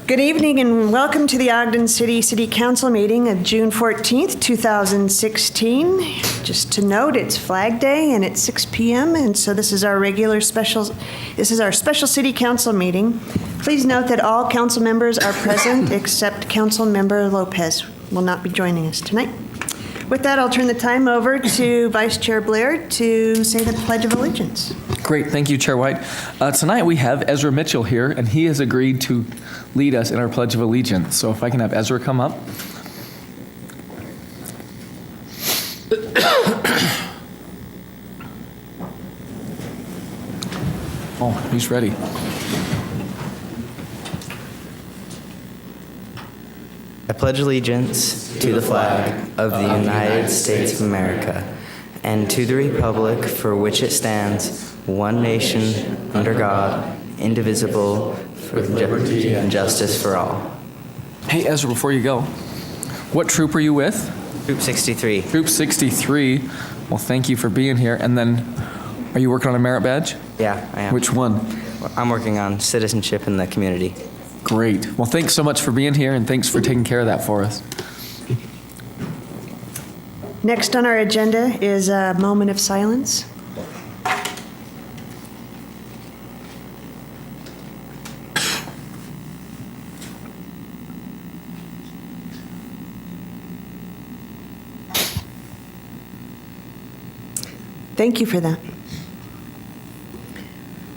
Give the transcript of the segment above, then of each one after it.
Good evening and welcome to the Ogden City Council meeting of June 14th, 2016. Just to note, it's Flag Day and it's 6 p.m. and so this is our special City Council meeting. Please note that all council members are present except Council Member Lopez will not be joining us tonight. With that, I'll turn the time over to Vice Chair Blair to say the Pledge of Allegiance. Great, thank you, Chair White. Tonight we have Ezra Mitchell here, and he has agreed to lead us in our Pledge of Allegiance. So if I can have Ezra come up. Oh, he's ready. I pledge allegiance to the flag of the United States of America and to the republic for which it stands, one nation, under God, indivisible, with liberty and justice for all. Hey, Ezra, before you go, what troop are you with? Troop 63. Troop 63. Well, thank you for being here. And then, are you working on a merit badge? Yeah, I am. Which one? I'm working on citizenship in the community. Great. Well, thanks so much for being here, and thanks for taking care of that for us. Next on our agenda is a moment of silence. Thank you for that.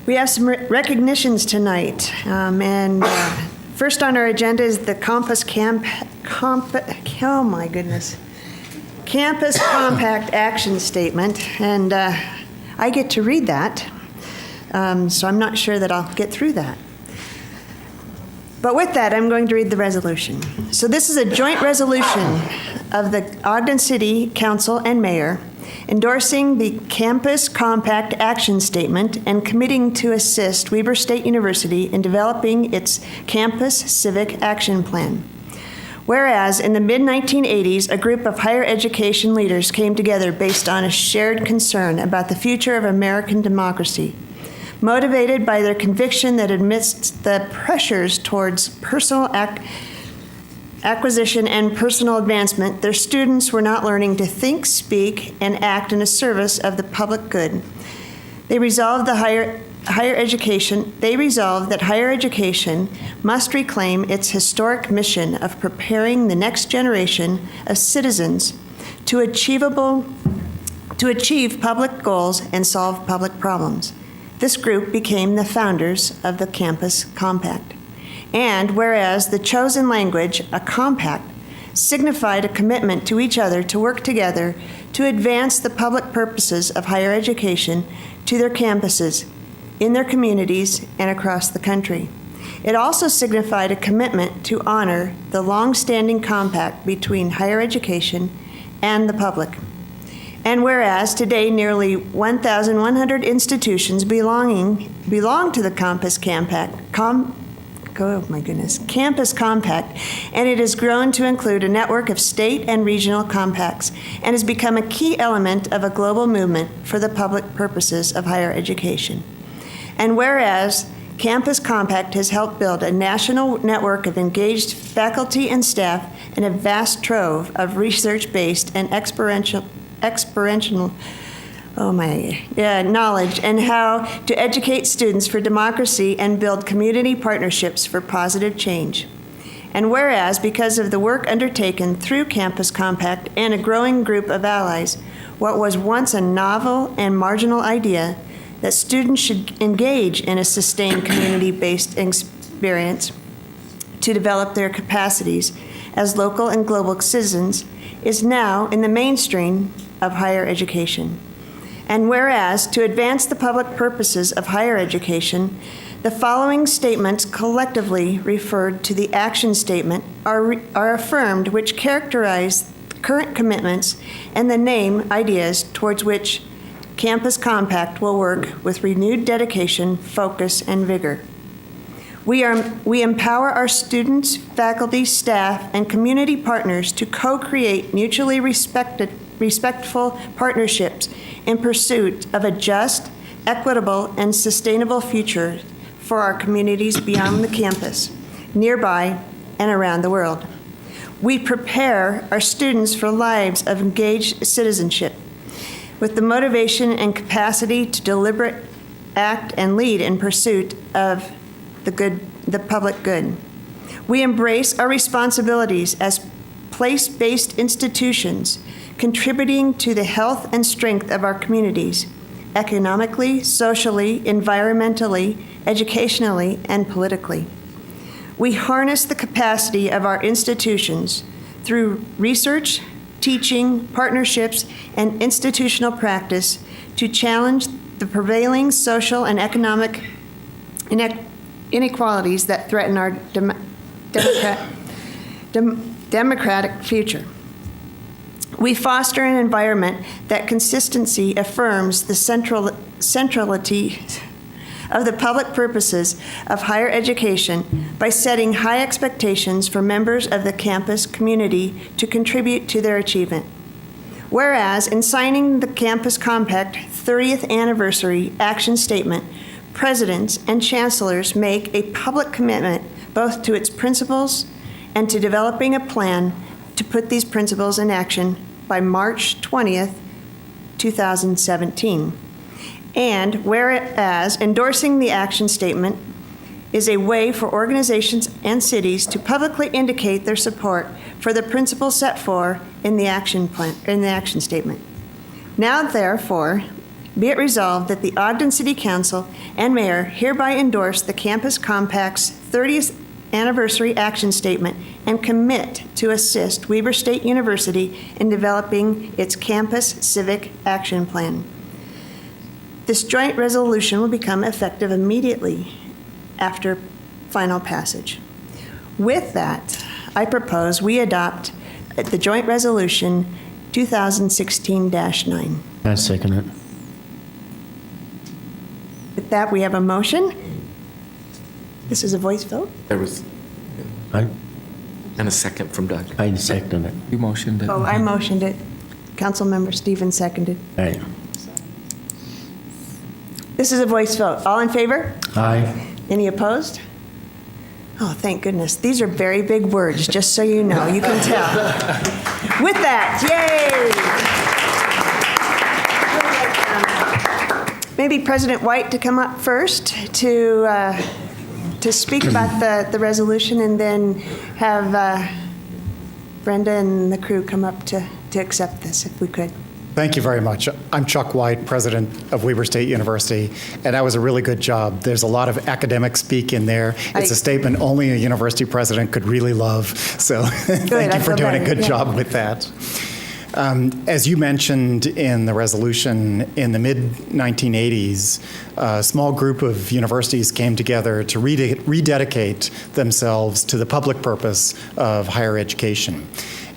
We have some recognitions tonight, first on our agenda is the Campus Compact Action Statement, and I get to read that, so I'm not sure that I'll get through that. But with that, I'm going to read the resolution. So this is a joint resolution of the Ogden City Council and Mayor endorsing the Campus Compact Action Statement and committing to assist Weber State University in developing its Campus Civic Action Plan. Whereas in the mid-1980s, a group of higher education leaders came together based on a shared concern about the future of American democracy. Motivated by their conviction that amidst the pressures towards personal acquisition and personal advancement, their students were not learning to think, speak, and act in a service of the public good. They resolved that higher education must reclaim its historic mission of preparing the next generation of citizens to achieve public goals and solve public problems. This group became the founders of the Campus Compact. And whereas the chosen language, a compact, signified a commitment to each other to work together to advance the public purposes of higher education to their campuses, in their communities, and across the country. It also signified a commitment to honor the long-standing compact between higher education and the public. And whereas today nearly 1,100 institutions belong to the Campus Compact, and it has grown to include a network of state and regional compacts and has become a key element of a global movement for the public purposes of higher education. And whereas Campus Compact has helped build a national network of engaged faculty and staff and a vast trove of research-based and experiential knowledge and how to educate students for democracy and build community partnerships for positive change. And whereas, because of the work undertaken through Campus Compact and a growing group of allies, what was once a novel and marginal idea that students should engage in a sustained community-based experience to develop their capacities as local and global citizens is now in the mainstream of higher education. And whereas, to advance the public purposes of higher education, the following statements collectively referred to the action statement are affirmed, which characterize current commitments and the name ideas towards which Campus Compact will work with renewed dedication, focus, and vigor. We empower our students, faculty, staff, and community partners to co-create mutually respectful partnerships in pursuit of a just, equitable, and sustainable future for our communities beyond the campus. nearby, and around the world. We prepare our students for lives of engaged citizenship with the motivation and capacity to deliberate, act, and lead in pursuit of the public good. We embrace our responsibilities as place-based institutions, contributing to the health and strength of our communities, economically, socially, environmentally, educationally, and politically. We harness the capacity of our institutions through research, teaching, partnerships, and institutional practice to challenge the prevailing social and economic inequalities that threaten our democratic future. We foster an environment that consistency affirms the centrality of the public purposes of higher education by setting high expectations for members of the campus community to contribute to their achievement. Whereas, in signing the Campus Compact 30th Anniversary Action Statement, presidents and chancellors make a public commitment both to its principles and to developing a plan to put these principles in action by March 20th, 2017. And whereas endorsing the action statement is a way for organizations and cities to publicly indicate their support for the principles set forth in the action statement. Now, therefore, be it resolved that the Ogden City Council and Mayor hereby endorse the Campus Compact's 30th Anniversary Action Statement and commit to assist Weber State University in developing its Campus Civic Action Plan. This joint resolution will become effective immediately after final passage. With that, I propose we adopt the joint resolution 2016-9. I second it. With that, we have a motion. This is a voice vote. There was, I and a second from Doug. second it. You motioned it. Oh, I motioned it. Councilmember Stevens seconded. Aye. This is a voice vote. All in favor? Aye. Any opposed? Oh, thank goodness. These are very big words, just so you know. You can tell. With that, yay! Maybe President White to come up first to speak about the resolution, and then have Brenda and the crew come up to accept this, if we could. Thank you very much. I'm Chuck White, president of Weber State University, and that was a really good job. There's a lot of academic speak in there. It's a statement only a university president could really love, so thank you for doing a good job with that. As you mentioned in the resolution, in the mid-1980s, a small group of universities came together to rededicate themselves to the public purpose of higher education.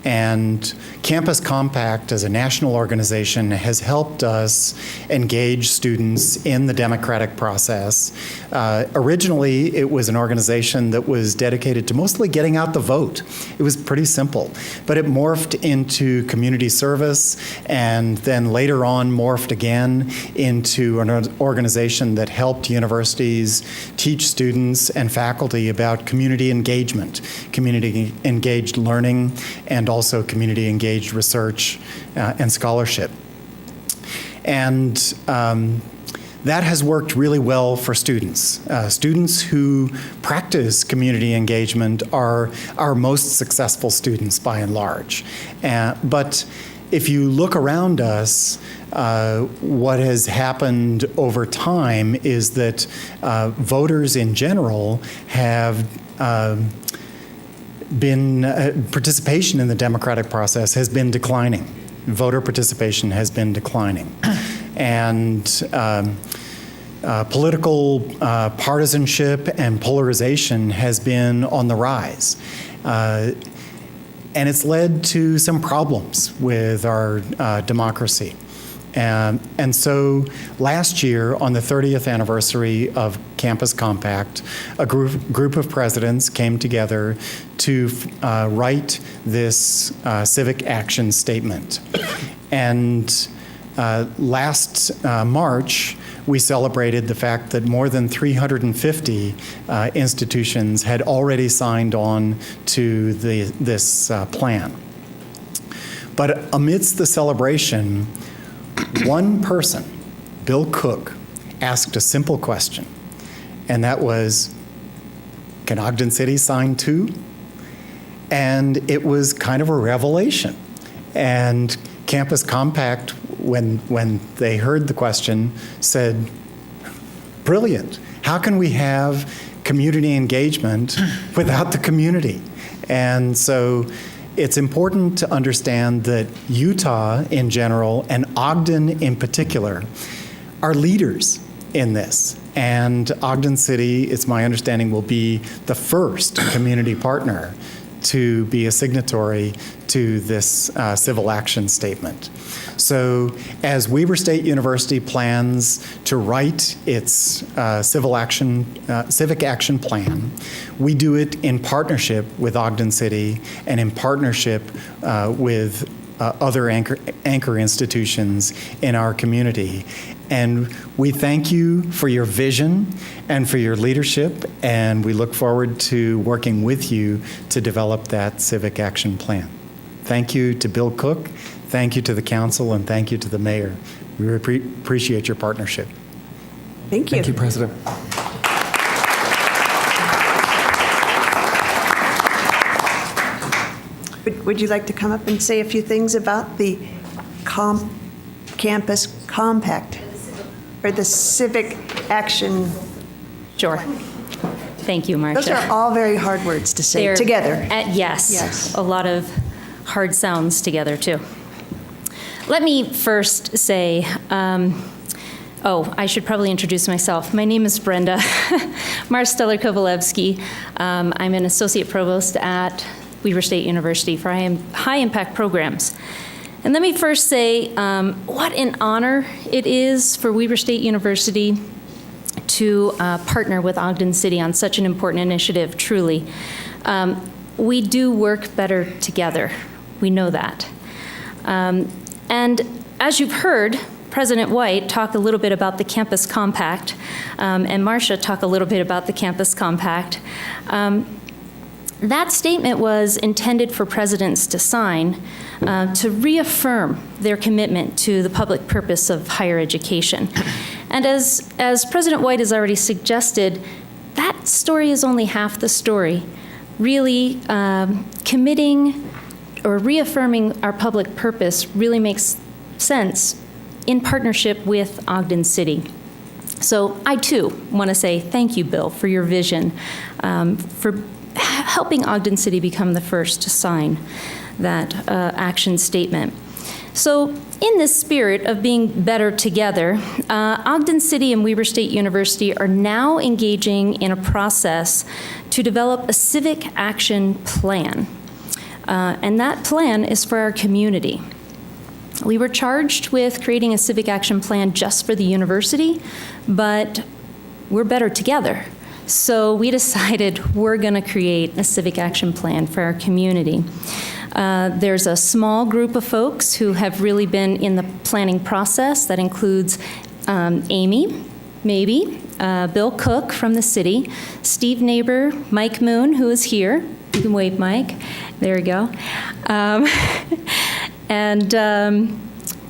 And Campus Compact, as a national organization, has helped us engage students in the democratic process. Originally, it was an organization that was dedicated to mostly getting out the vote. It was pretty simple, but it morphed into community service, and then later on morphed again into an organization that helped universities teach students and faculty about community engagement, community engaged learning, and also community engaged research and scholarship. And that has worked really well for students. Students who practice community engagement are our most successful students by and large. But if you look around us, what has happened over time is that voters in general have participation in the democratic process has been declining. Voter participation has been declining. And political partisanship and polarization has been on the rise. And it's led to some problems with our democracy. And so last year, on the 30th anniversary of Campus Compact, a group of presidents came together to write this civic action statement. And Last March, we celebrated the fact that more than 350 institutions had already signed on to this plan. But amidst the celebration, one person, Bill Cook, asked a simple question, and that was, can Ogden City sign too? And it was kind of a revelation. And Campus Compact, when they heard the question, said, brilliant. How can we have community engagement without the community? And so it's important to understand that Utah in general and Ogden in particular are leaders in this. And Ogden City, it's my understanding, will be the first community partner to be a signatory to this civil action statement. So as Weber State University plans to write its civic action plan, we do it in partnership with Ogden City and in partnership with other anchor institutions in our community. And we thank you for your vision and for your leadership, and we look forward to working with you to develop that civic action plan. Thank you to Bill Cook, thank you to the council, and thank you to the mayor. We appreciate your partnership. Thank you. Thank you, President. Would you like to come up and say a few things about the Campus Compact, or the Civic Action? Sure. Thank you, Marcia. Those are all very hard words to say They're- together. Yes. Yes. A lot of hard sounds together, too. Let me first say, I should probably introduce myself. My name is Brenda Marsteller-Kovalevsky. I'm an associate provost at Weber State University for high impact programs. And let me first say what an honor it is for Weber State University to partner with Ogden City on such an important initiative, truly. We do work better together. We know that. And as you've heard, President White talk a little bit about the Campus Compact, and Marcia talk a little bit about the Campus Compact. That statement was intended for presidents to sign to reaffirm their commitment to the public purpose of higher education. And as President White has already suggested, that story is only half the story. Really, committing or reaffirming our public purpose really makes sense in partnership with Ogden City. So I too want to say thank you, Bill, for your vision, for helping Ogden City become the first to sign that action statement. So in this spirit of being better together, Ogden City and Weber State University are now engaging in a process to develop a civic action plan. And that plan is for our community. We were charged with creating a civic action plan just for the university, but we're better together. So we decided we're going to create a civic action plan for our community. There's a small group of folks who have really been in the planning process. That includes Amy, maybe, Bill Cook from the city, Steve Neighbor, Mike Moon, who is here. You can wave, Mike. There we go.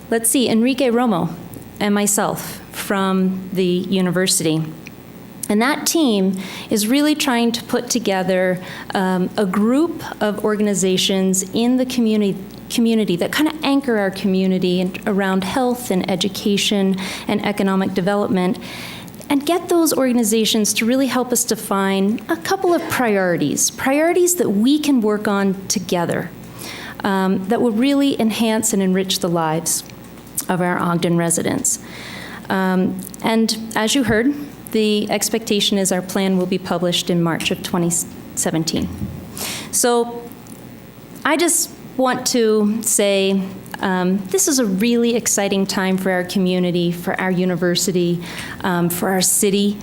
Let's see, Enrique Romo and myself from the university. And that team is really trying to put together a group of organizations in the community that kind of anchor our community around health and education and economic development, and get those organizations to really help us define a couple of priorities that we can work on together, that will really enhance and enrich the lives of our Ogden residents. And as you heard, the expectation is our plan will be published in March of 2017. So I just want to say this is a really exciting time for our community, for our university, for our city.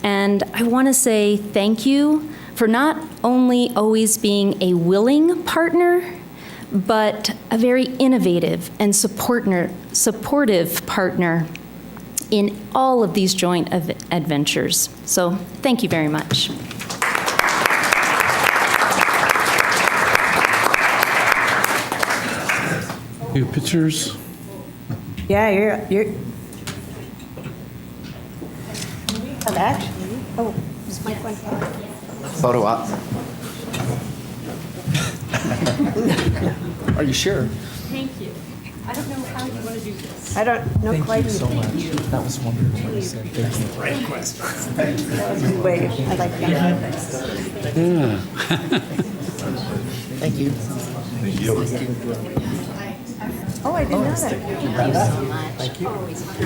And I want to say thank you for not only always being a willing partner, but a very innovative and supportive partner in all of these joint adventures. So thank you very much. Your pictures. Yeah, you're. Actually, oh, is Mike one? Photo op. Are you sure? Thank you. I don't know how you want to do this. I don't know Thank quite. you so much. That was wonderful what you said. Thank you. That was a good way. I like that. Thank you. Oh, I didn't know that. Thank you.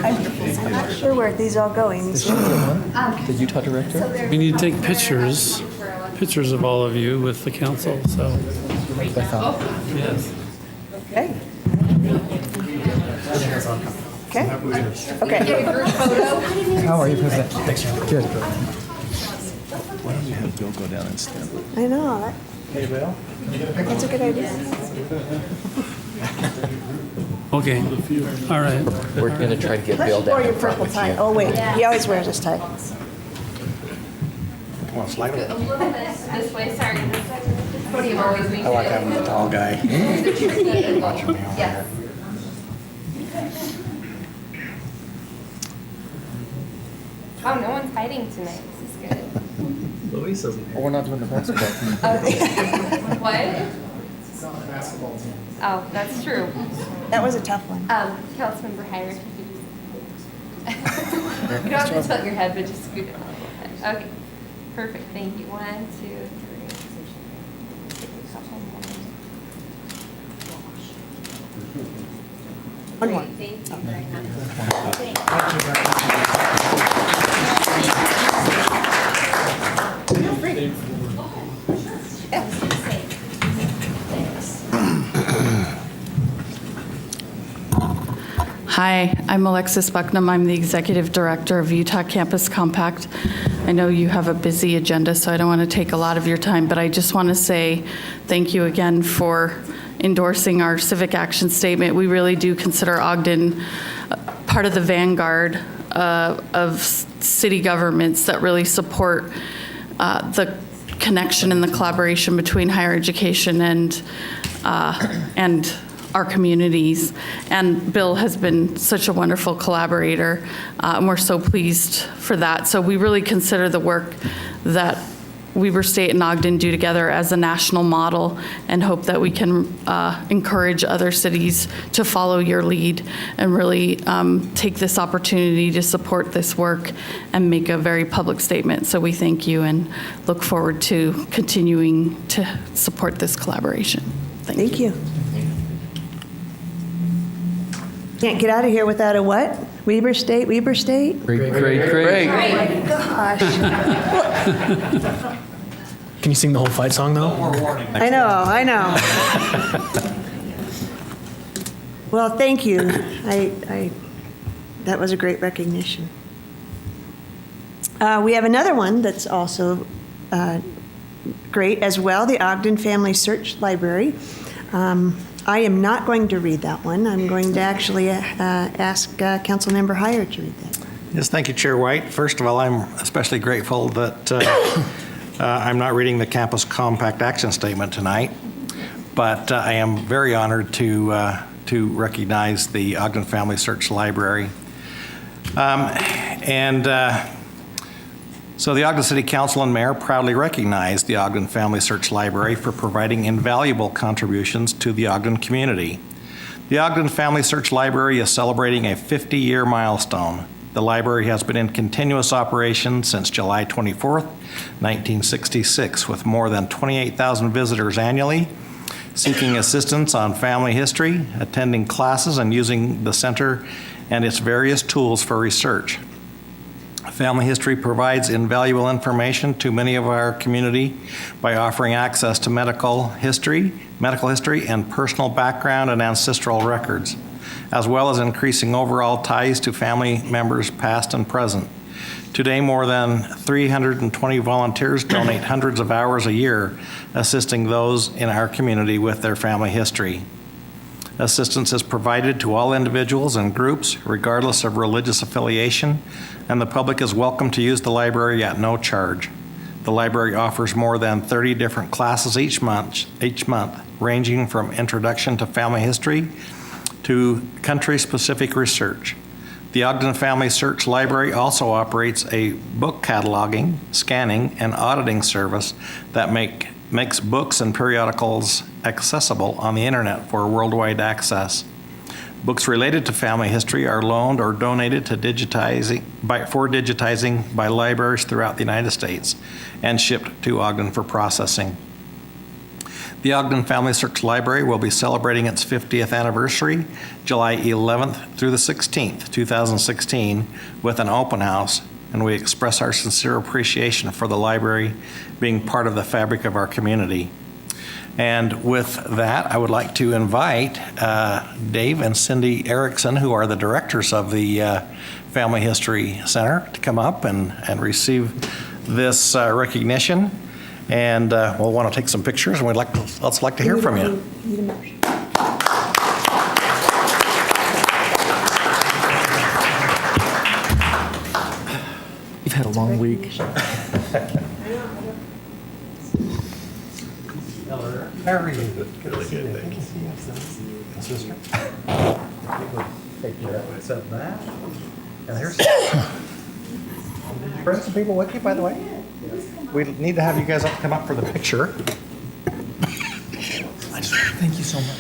I'm not sure where these all going. The Utah director? We need to take pictures of all of you with the council, so. Yes. Okay. Okay. Okay. How are you, President? Thanks. Good. Why don't we have Bill go down and stand? I know. Hey, Bill. That's a good idea. Okay, all right. We're going to try to get Bill Let's wear down your in front purple with tie. you. Oh, wait. He always wears his tie. A little bit this way, sorry. This podium always makes it. I like having the tall guy. Yes. Oh, no one's fighting tonight. This is good. Well, we're not doing the basketball team. What? Oh, that's true. That was a tough one. Councilmember Hire, if you could just. You don't have to tilt your head, but just scoot it a little bit. Okay, perfect, thank you. 1, 2, 3. Take a couple more. One more. Great, thank you. Hi, I'm Alexis Bucknam. I'm the Executive Director of Utah Campus Compact. I know you have a busy agenda, so I don't want to take a lot of your time, but I just want to say thank you again for endorsing our civic action statement. We really do consider Ogden part of the vanguard of city governments that really support the connection and the collaboration between higher education and our communities. And Bill has been such a wonderful collaborator, and we're so pleased for that. So we really consider the work that Weber State and Ogden do together as a national model, and hope that we can encourage other cities to follow your lead and really take this opportunity to support this work and make a very public statement. So we thank you and look forward to continuing to support this collaboration. Thank you. Can't get out of here without a what? Weber State, Weber State? Great, great, great. Gosh. Can you sing the whole fight song, though? I know. Well, thank you. That was a great recognition. We have another one that's also great as well, the Ogden Family Search Library. I am not going to read that one. I'm going to actually ask Councilmember Hire to read that. Yes, thank you, Chair White. First of all, I'm especially grateful that I'm not reading the Campus Compact Action Statement tonight, but I am very honored to recognize the Ogden Family Search Library. So the Ogden City Council and Mayor proudly recognize the Ogden Family Search Library for providing invaluable contributions to the Ogden community. The Ogden Family Search Library is celebrating a 50-year milestone. The library has been in continuous operation since July 24th, 1966, with more than 28,000 visitors annually, seeking assistance on family history, attending classes, and using the center and its various tools for research. Family history provides invaluable information to many of our community by offering access to medical history, and personal background and ancestral records, as well as increasing overall ties to family members past and present. Today, more than 320 volunteers donate hundreds of hours a year assisting those in our community with their family history. Assistance is provided to all individuals and groups, regardless of religious affiliation, and the public is welcome to use the library at no charge. The library offers more than 30 different classes each month, ranging from introduction to family history to country-specific research. The Ogden Family Search Library also operates a book cataloging, scanning, and auditing service that makes books and periodicals accessible on the internet for worldwide access. Books related to family history are loaned or donated to digitizing by libraries throughout the United States and shipped to Ogden for processing. The Ogden Family Search Library will be celebrating its 50th anniversary, July 11th through the 16th, 2016, with an open house, and we express our sincere appreciation for the library being part of the fabric of our community. And with that, I would like to invite Dave and Cindy Erickson, who are the directors of the Family History Center, to come up and receive this recognition. And we'll want to take some pictures, and we'd also like to hear from you. You've had a long week. How are you? Good, thank you. Sister. Take care of that. And here's. Bring some people with you, by the way. We need to have you guys come up for the picture. Thank you so much.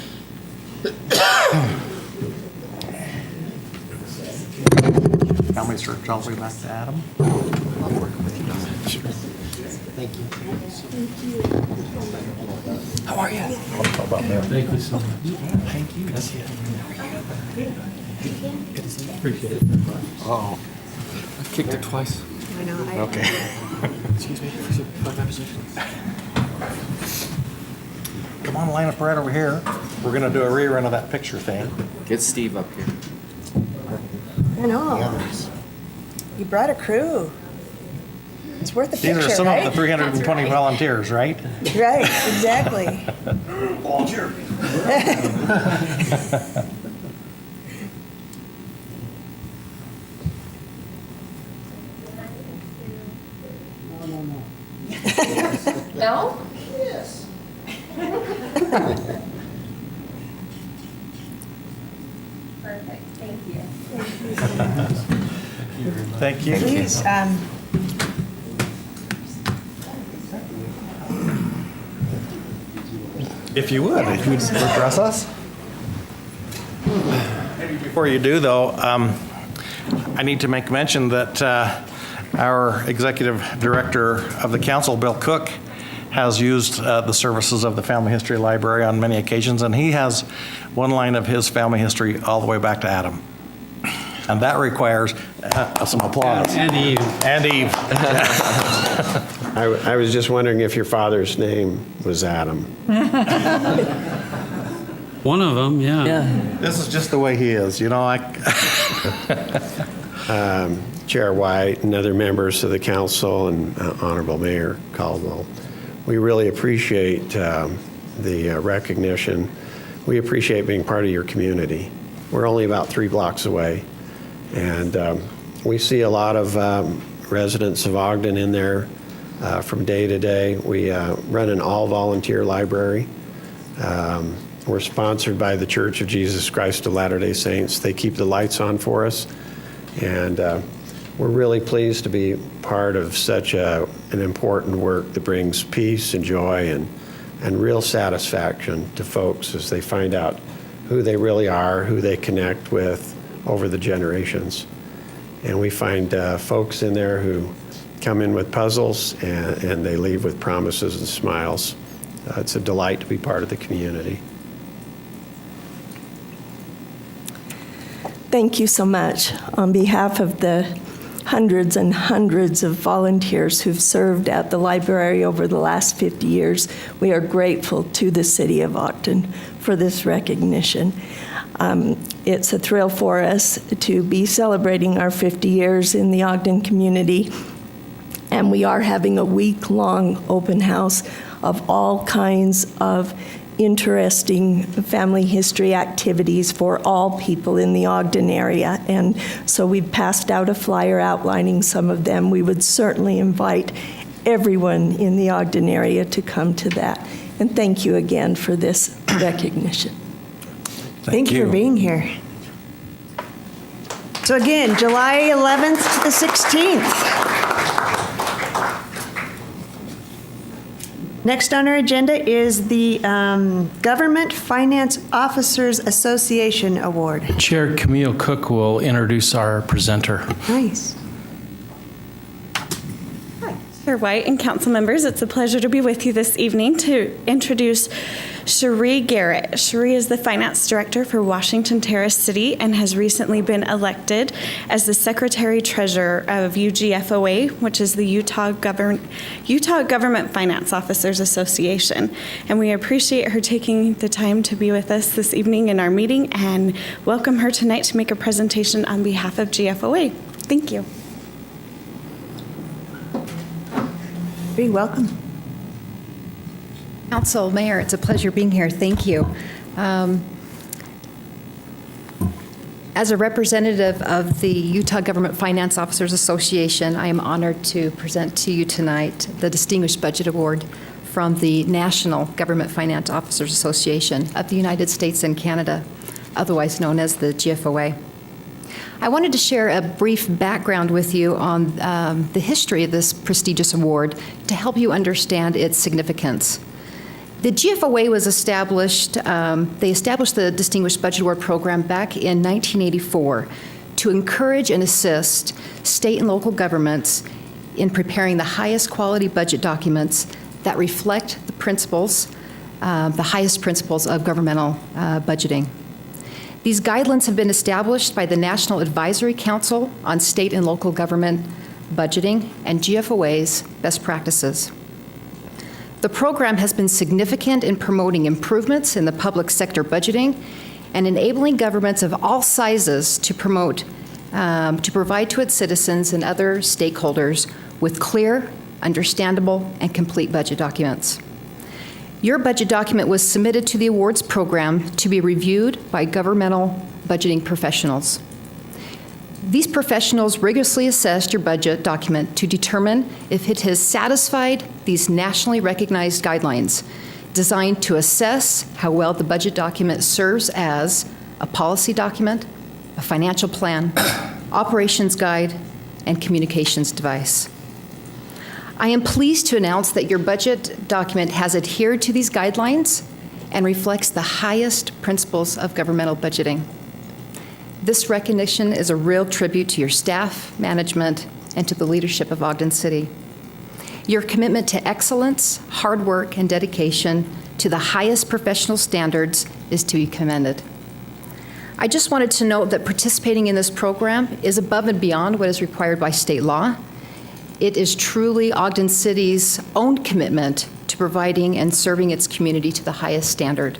Family search all the way back to Adam. I'll work with you. Sure. Thank you. How are you? Thank you so much. Thank you. That's it. Appreciate it. Oh, I've kicked it twice. I know. okay. Excuse me. For my position. Come on, line up right over here. We're going to do a rerun of that picture thing. Get Steve up here. I know. You brought a crew. It's worth a These picture, are some right? of the 320 volunteers, right? Right, exactly. Volunteer. No? Perfect, thank you. Thank you. Please, If you would address us. Before you do, though, I need to make mention that our executive director of the council, Bill Cook, has used the services of the Family History Library on many occasions, and he has one line of his family history all the way back to Adam. And that requires some applause. And Eve. And Eve. I was just wondering if your father's name was Adam. One of them, yeah. This is just the way he is, you know. Chair White and other members of the council and Honorable Mayor Caldwell, we really appreciate the recognition. We appreciate being part of your community. We're only about 3 blocks away, and we see a lot of residents of Ogden in there from day to day. We run an all-volunteer library. We're sponsored by the Church of Jesus Christ of Latter-day Saints. They keep the lights on for us, and we're really pleased to be part of such an important work that brings peace and joy and real satisfaction to folks as they find out who they really are, who they connect with over the generations. And we find folks in there who come in with puzzles and they leave with promises and smiles. It's a delight to be part of the community. Thank you so much. On behalf of the hundreds and hundreds of volunteers who've served at the library over the last 50 years, we are grateful to the City of Ogden for this recognition. It's a thrill for us to be celebrating our 50 years in the Ogden community, and we are having a week-long open house of all kinds of interesting family history activities for all people in the Ogden area. And so we've passed out a flyer outlining some of them. We would certainly invite everyone in the Ogden area to come to that. And thank you again for this recognition. Thank you for being here. So again, July 11th to the 16th. Next on our agenda is the Government Finance Officers Association Award. Chair Camille Cook will introduce our presenter. Nice. Chair White and council members, it's a pleasure to be with you this evening to introduce Cherie Garrett. Cherie is the finance director for Washington Terrace City and has recently been elected as the secretary treasurer of UGFOA, which is the Utah Government Finance Officers Association. And we appreciate her taking the time to be with us this evening in our meeting and welcome her tonight to make a presentation on behalf of GFOA. Thank you. Be welcome. Council, Mayor, it's a pleasure being here. Thank you. As a representative of the Utah Government Finance Officers Association, I am honored to present to you tonight the Distinguished Budget Award from the National Government Finance Officers Association of the United States and Canada, otherwise known as the GFOA. I wanted to share a brief background with you on the history of this prestigious award to help you understand its significance. The GFOA was established, they established the Distinguished Budget Award program back in 1984 to encourage and assist state and local governments in preparing the highest quality budget documents that reflect the principles, the highest principles of governmental budgeting. These guidelines have been established by the National Advisory Council on State and Local Government Budgeting and GFOA's best practices. The program has been significant in promoting improvements in the public sector budgeting and enabling governments of all sizes to promote, to provide to its citizens and other stakeholders with clear, understandable, and complete budget documents. Your budget document was submitted to the awards program to be reviewed by governmental budgeting professionals. These professionals rigorously assessed your budget document to determine if it has satisfied these nationally recognized guidelines designed to assess how well the budget document serves as a policy document, a financial plan, operations guide, and communications device. I am pleased to announce that your budget document has adhered to these guidelines and reflects the highest principles of governmental budgeting. This recognition is a real tribute to your staff, management, and to the leadership of Ogden City. Your commitment to excellence, hard work, and dedication to the highest professional standards is to be commended. I just wanted to note that participating in this program is above and beyond what is required by state law. It is truly Ogden City's own commitment to providing and serving its community to the highest standard.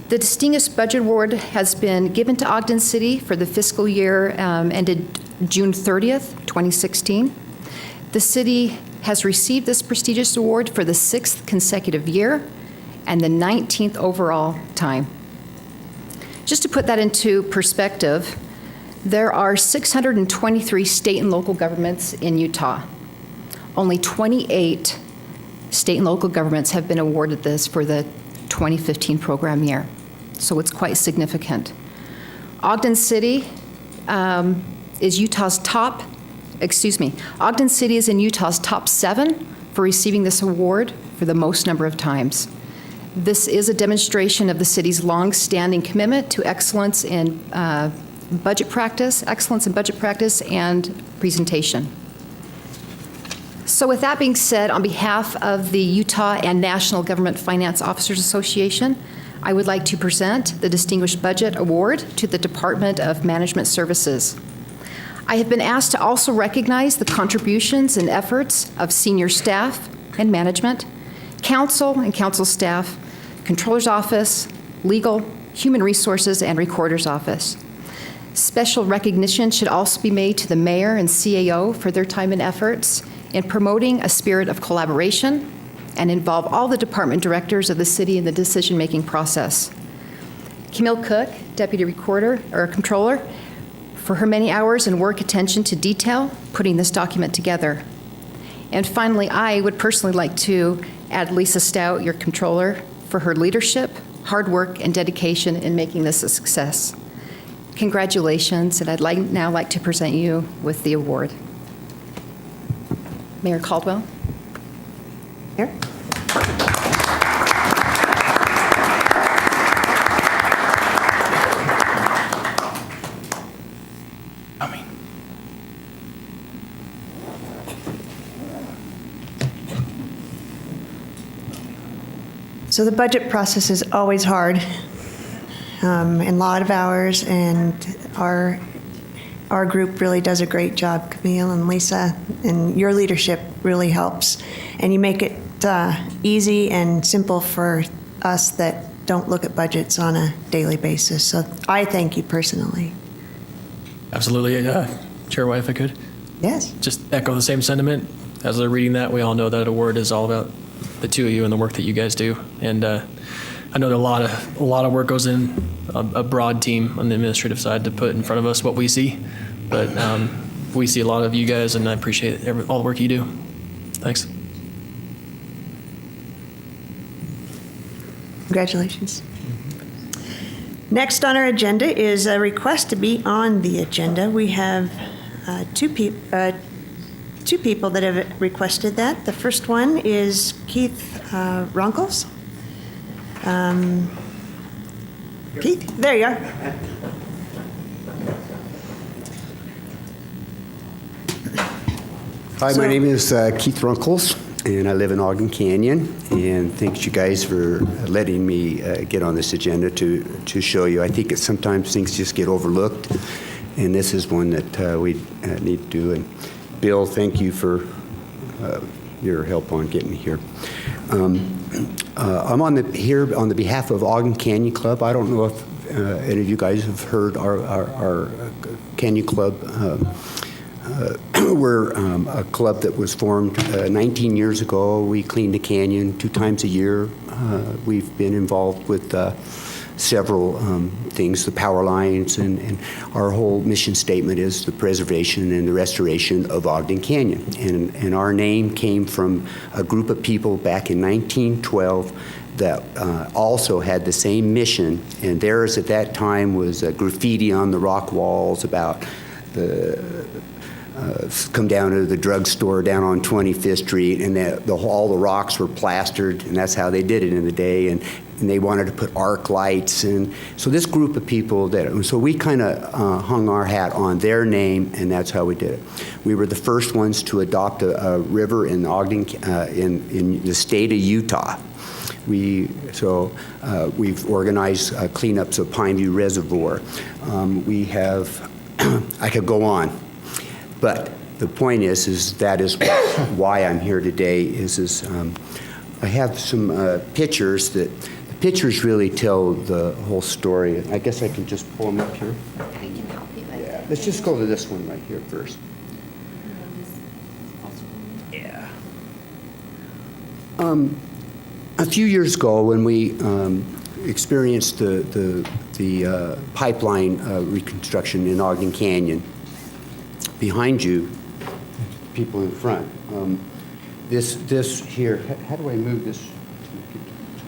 The Distinguished Budget Award has been given to Ogden City for the fiscal year ended June 30th, 2016. The city has received this prestigious award for the 6th consecutive year and the 19th overall time. Just to put that into perspective, there are 623 state and local governments in Utah. Only 28 state and local governments have been awarded this for the 2015 program year, so it's quite significant. Ogden City is Ogden City is in Utah's top 7 for receiving this award for the most number of times. This is a demonstration of the city's long-standing commitment to excellence in budget practice and presentation. So with that being said, on behalf of the Utah and National Government Finance Officers Association, I would like to present the Distinguished Budget Award to the Department of Management Services. I have been asked to also recognize the contributions and efforts of senior staff and management, council and council staff, Controller's Office, legal, Human Resources and Recorder's Office. Special recognition should also be made to the mayor and CAO for their time and efforts in promoting a spirit of collaboration and involve all the department directors of the city in the decision-making process. Camille Cook, Deputy Recorder or Controller, for her many hours and work attention to detail putting this document together. And finally, I would personally like to add Lisa Stout, your Controller, for her leadership, hard work, and dedication in making this a success. Congratulations, and I'd now like to present you with the award. Mayor Caldwell. Here. So the budget process is always hard, and a lot of hours, and our group really does a great job, Camille and Lisa, and your leadership really helps. And you make it easy and simple for us that don't look at budgets on a daily basis. So I thank you personally. Absolutely. Chair White, if I could. Yes. Just echo the same sentiment. As we're reading that, we all know that award is all about the two of you and the work that you guys do. And I know that a lot of work goes in, a broad team on the administrative side to put in front of us what we see. But we see a lot of you guys, and I appreciate all the work you do. Thanks. Congratulations. Next on our agenda is a request to be on the agenda. We have two people that have requested that. The first one is Keith Runkles. Keith, there you are. Hi, my name is Keith Runkles, and I live in Ogden Canyon. And thanks you guys for letting me get on this agenda to show you. I think sometimes things just get overlooked, and this is one that we need to do. And Bill, thank you for your help on getting me here. I'm here on the behalf of Ogden Canyon Club. I don't know if any of you guys have heard our Canyon Club. We're a club that was formed 19 years ago. We clean the canyon 2 times a year. We've been involved with several things, the power lines, and our whole mission statement is the preservation and the restoration of Ogden Canyon. And our name came from a group of people back in 1912 that also had the same mission, and theirs at that time was graffiti on the rock walls about come down to the drugstore down on 25th Street, and all the rocks were plastered, and that's how they did it in the day, and they wanted to put arc lights. And so this group of people, so we kind of hung our hat on their name, and that's how we did it. We were the first ones to adopt a river in Ogden, in the state of Utah. We've organized cleanups of Pineview Reservoir. We have, I could go on. But the point is that is why I'm here today. I have some pictures that the pictures really tell the whole story. I guess I can just pull them up here. I can help you. Yeah, let's just go to this one right here first. Yeah. A few years ago, when we experienced the pipeline reconstruction in Ogden Canyon, behind you, people in front. This here, how do I move this to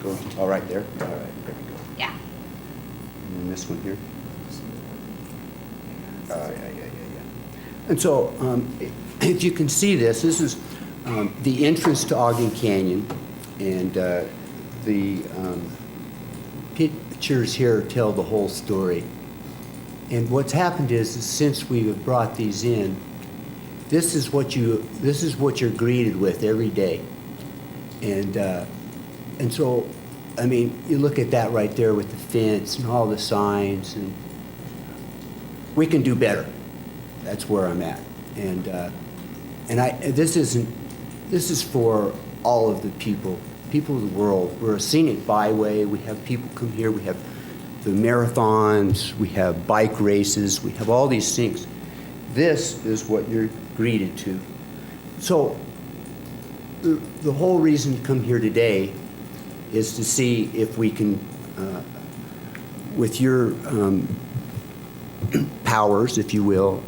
go? Oh, right there. All right, there we go. Yeah. And then this one here. Yeah. And so, if you can see this is the entrance to Ogden Canyon, and the pictures here tell the whole story. And what's happened is since we have brought these in, this is what you're greeted with every day. And so, I mean, you look at that right there with the fence and all the signs, and we can do better. That's where I'm at. And this is for all of the people of the world. We're a scenic byway. We have people come here. We have the marathons, we have bike races, we have all these things. This is what you're greeted to. So the whole reason to come here today is to see if we can, with your powers, if you will,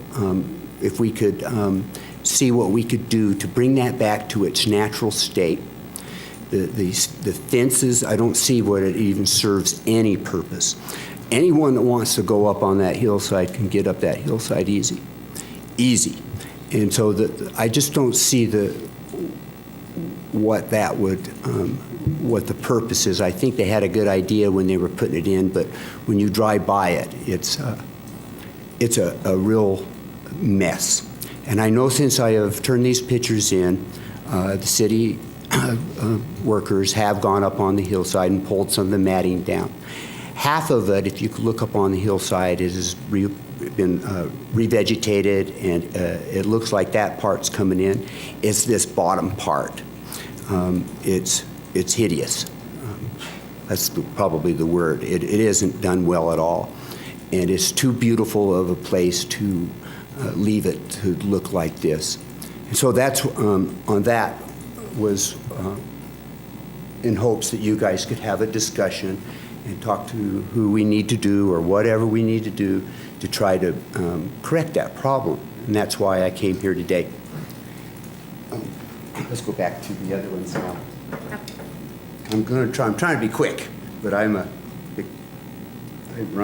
if we could see what we could do to bring that back to its natural state. The fences, I don't see what it even serves any purpose. Anyone that wants to go up on that hillside can get up that hillside easy. And so I just don't see what that would, what the purpose is. I think they had a good idea when they were putting it in, but when you drive by it, it's a real mess. And I know since I have turned these pictures in, the city workers have gone up on the hillside and pulled some of the matting down. Half of it, if you could look up on the hillside, it has been revegetated, and it looks like that part's coming in. It's this bottom part. It's hideous. That's probably the word. It isn't done well at all. And it's too beautiful of a place to leave it to look like this. And so that's on that was in hopes that you guys could have a discussion and talk to who we need to do or whatever we need to do to try to correct that problem. And that's why I came here today. Let's go back to the other ones now. I'm trying to be quick, but I run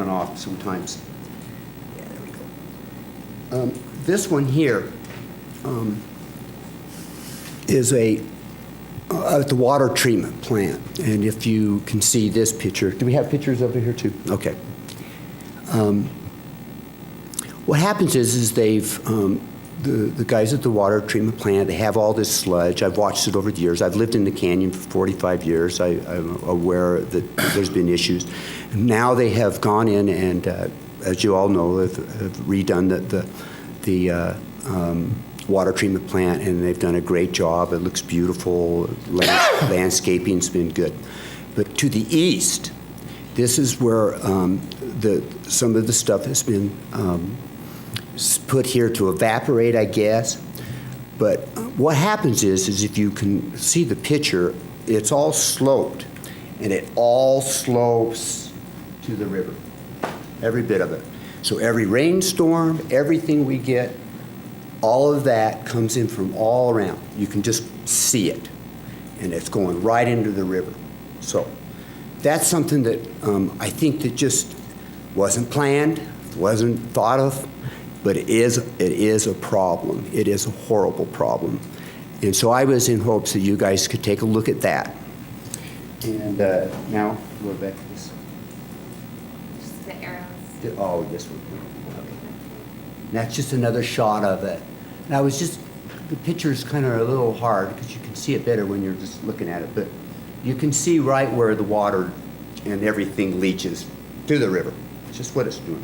off sometimes. Yeah, there we go. This one here is at the water treatment plant. And if you can see this picture, do we have pictures over here too? Okay. What happens is they've, the guys at the water treatment plant, they have all this sludge. I've watched it over the years. I've lived in the canyon for 45 years. I'm aware that there's been issues. Now they have gone in and, as you all know, have redone the water treatment plant, and they've done a great job. It looks beautiful. Landscaping's been good. But to the east, this is where some of the stuff has been put here to evaporate, I guess. But what happens is if you can see the picture, it's all sloped, and it all slopes to the river, every bit of it. So every rainstorm, everything we get, all of that comes in from all around. You can just see it, and it's going right into the river. So that's something that I think that just wasn't planned, wasn't thought of, but it is a problem. It is a horrible problem. And so I was in hopes that you guys could take a look at that. And now we're back to this. Just the arrows. Oh, this one. Okay. And that's just another shot of it. Now it's just, the picture's kind of a little hard because you can see it better when you're just looking at it, but you can see right where the water and everything leaches to the river. It's just what it's doing.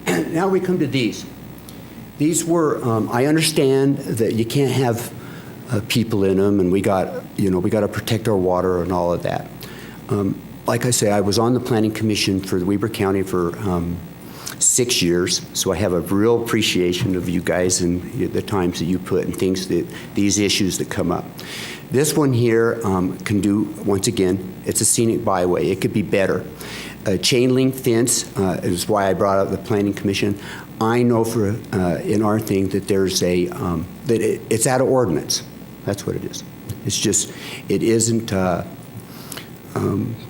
Now we come to these. These were, I understand that you can't have people in them, and we got to protect our water and all of that. Like I say, I was on the Planning Commission for Weber County for 6 years, so I have a real appreciation of you guys and the times that you put and these issues that come up. This one here can do, once again, it's a scenic byway. It could be better. A chain link fence is why I brought up the Planning Commission. I know for in our thing that there's it's out of ordinance. That's what it is. It's just, it isn't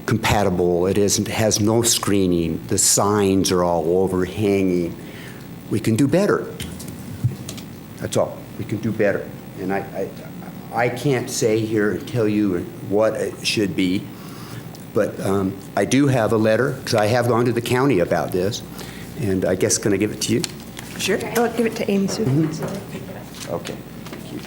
compatible. It has no screening. The signs are all overhanging. We can do better. That's all. We can do better. And I can't say here and tell you what it should be, but I do have a letter, because I have gone to the county about this, and I guess can I give it to you? Sure. I'll give it to Amy Sue. Mm-hmm. Okay. Thank you.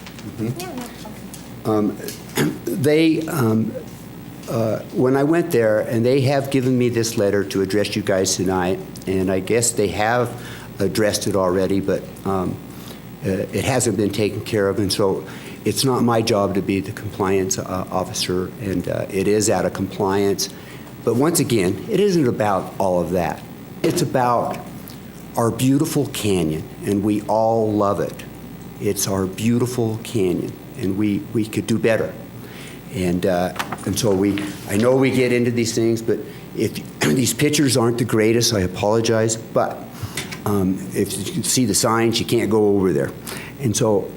Mm-hmm. When I went there, and they have given me this letter to address you guys tonight, and I guess they have addressed it already, but it hasn't been taken care of, and so it's not my job to be the compliance officer, and it is out of compliance. But once again, it isn't about all of that. It's about our beautiful canyon, and we all love it. It's our beautiful canyon, and we could do better. And so I know we get into these things, but if these pictures aren't the greatest, I apologize, but if you can see the signs, you can't go over there. And so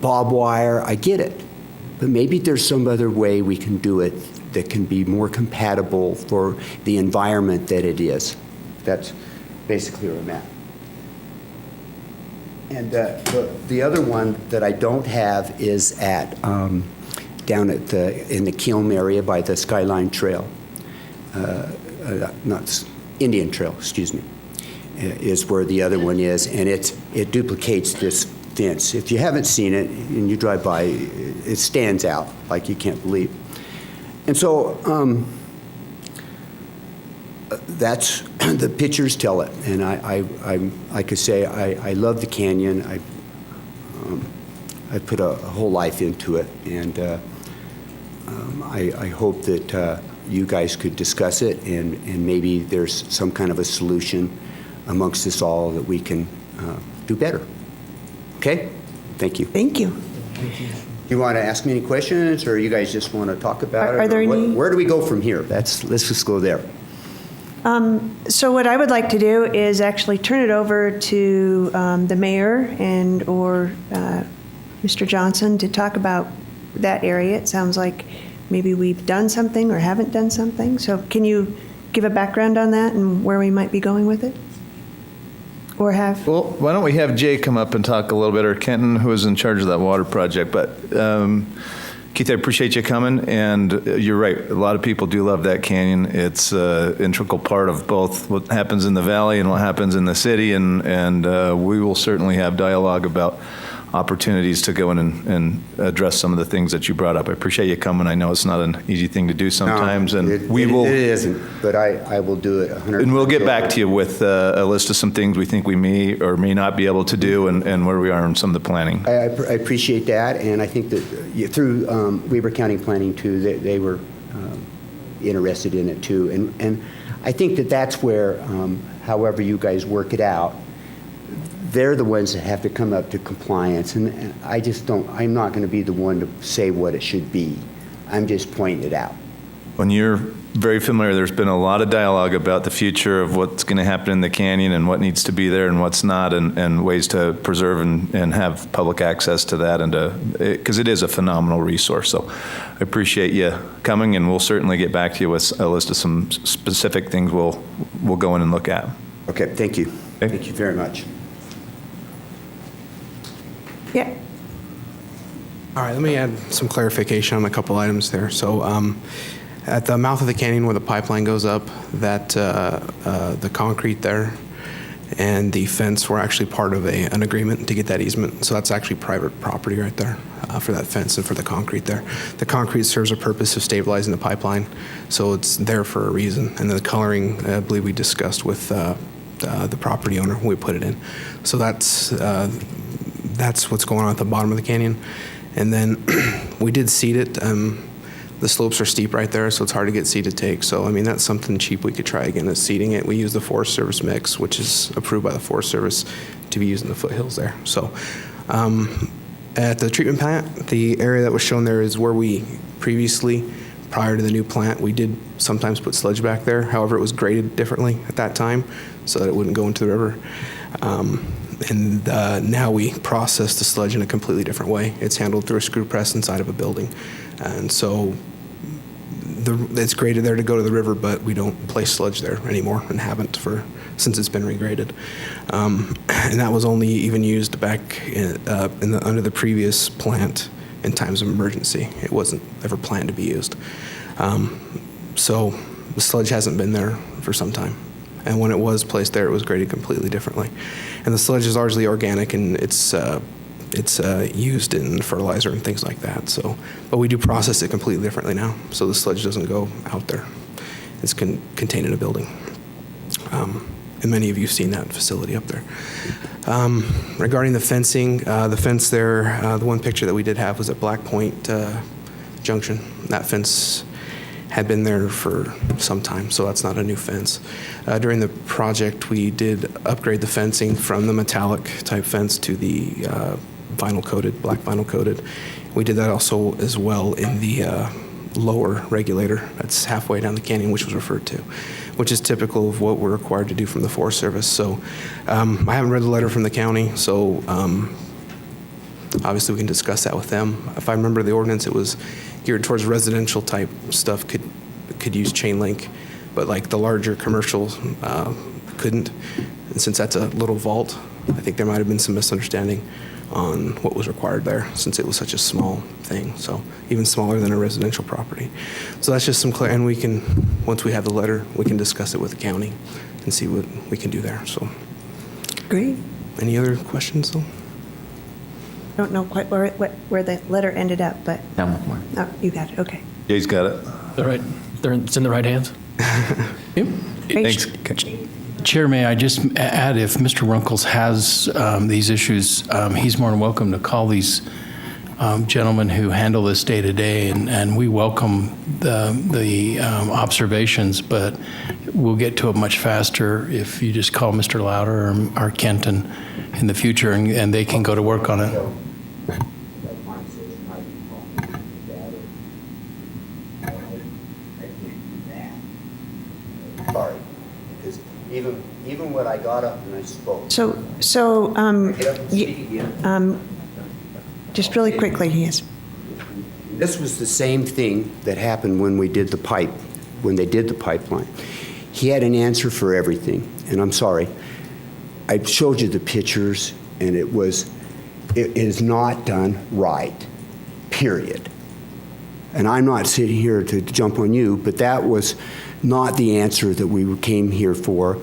barbed wire, I get it, but maybe there's some other way we can do it that can be more compatible for the environment that it is. That's basically where I'm at. And the other one that I don't have is at down at in the Kiln area by the Skyline Trail, not Indian Trail, excuse me, is where the other one is, and it duplicates this fence. If you haven't seen it and you drive by, it stands out like you can't believe. And so that's the pictures tell it, and I'm like I say, I love the canyon. I put a whole life into it, and I hope that you guys could discuss it, and maybe there's some kind of a solution amongst us all that we can do better. Okay? Thank you. Thank you. You want to ask me any questions, or you guys just want to talk about it? Are there any? Where do we go from here? Let's just go there. So what I would like to do is actually turn it over to the mayor or Mr. Johnson to talk about that area. It sounds like maybe we've done something or haven't done something. So can you give a background on that and where we might be going with it? Or have? Well, why don't we have Jay come up and talk a little bit, or Kenton, who is in charge of that water project. But Keith, I appreciate you coming, and you're right. A lot of people do love that canyon. It's an integral part of both what happens in the valley and what happens in the city, and we will certainly have dialogue about opportunities to go in and address some of the things that you brought up. I appreciate you coming. I know it's not an easy thing to do sometimes, and it isn't, but I will do it 100%. And we'll get back to you with a list of some things we think we may or may not be able to do, and where we are in some of the planning. I appreciate that, and I think that through Weber County Planning too, they were interested in it too, and I think that that's where, however you guys work it out, they're the ones that have to come up to compliance, and I'm not going to be the one to say what it should be. I'm just pointing it out. When you're very familiar, there's been a lot of dialogue about the future of what's going to happen in the canyon and what needs to be there and what's not, and ways to preserve and have public access to that, and because it is a phenomenal resource. So I appreciate you coming, and we'll certainly get back to you with a list of some specific things we'll go in and look at. Okay, thank you. Okay. Thank you very much. Yeah. All right, let me add some clarification on a couple items there. So at the mouth of the canyon where the pipeline goes up, that the concrete there and the fence were actually part of an agreement to get that easement. So that's actually private property right there for that fence and for the concrete there. The concrete serves a purpose of stabilizing the pipeline, so it's there for a reason. And the coloring, I believe we discussed with the property owner when we put it in. So that's what's going on at the bottom of the canyon. And then we did seed it. The slopes are steep right there, so it's hard to get seed to take. So, I mean, that's something cheap we could try again, is seeding it. We use the Forest Service mix, which is approved by the Forest Service to be used in the foothills there. So at the treatment plant, the area that was shown there is where we previously, prior to the new plant, we did sometimes put sludge back there. However, it was graded differently at that time so that it wouldn't go into the river. And now we process the sludge in a completely different way. It's handled through a screw press inside of a building. And so it's graded there to go to the river, but we don't place sludge there anymore and haven't since it's been regraded. And that was only even used back under the previous plant in times of emergency. It wasn't ever planned to be used. So the sludge hasn't been there for some time. And when it was placed there, it was graded completely differently. And the sludge is largely organic, and it's used in fertilizer and things like that. So, but we do process it completely differently now. So the sludge doesn't go out there. It's contained in a building. And many of you have seen that facility up there. Regarding the fencing, the fence there, the one picture that we did have was at Black Point Junction. That fence had been there for some time, so that's not a new fence. During the project, we did upgrade the fencing from the metallic type fence to the vinyl coated, black vinyl coated. We did that also as well in the lower regulator that's halfway down the canyon, which was referred to, which is typical of what we're required to do from the Forest Service. So I haven't read the letter from the county, so obviously we can discuss that with them. If I remember the ordinance, it was geared towards residential type stuff could use chain link, but like the larger commercial couldn't. And since that's a little vault, I think there might have been some misunderstanding on what was required there, since it was such a small thing, so even smaller than a residential property. So that's just some clarity, and we can, once we have the letter, we can discuss it with the county and see what we can do there. So, great. Any other questions, though? I don't know quite where the letter ended up, but Down one more. oh, you got it. Okay. Yeah, he's got it. It's in the right hands. Thanks. Chair, may I just add, if Mr. Runkles has these issues, he's more than welcome to call these gentlemen who handle this day to day, and we welcome the observations, but we'll get to it much faster if you just call Mr. Louder or Kenton in the future, and they can go to work on it. Sorry, because even when I got up and I spoke. So just really quickly, yes. This was the same thing that happened when we did the pipe, when they did the pipeline. He had an answer for everything, and I'm sorry. I showed you the pictures, and it is not done right, period. And I'm not sitting here to jump on you, but that was not the answer that we came here for.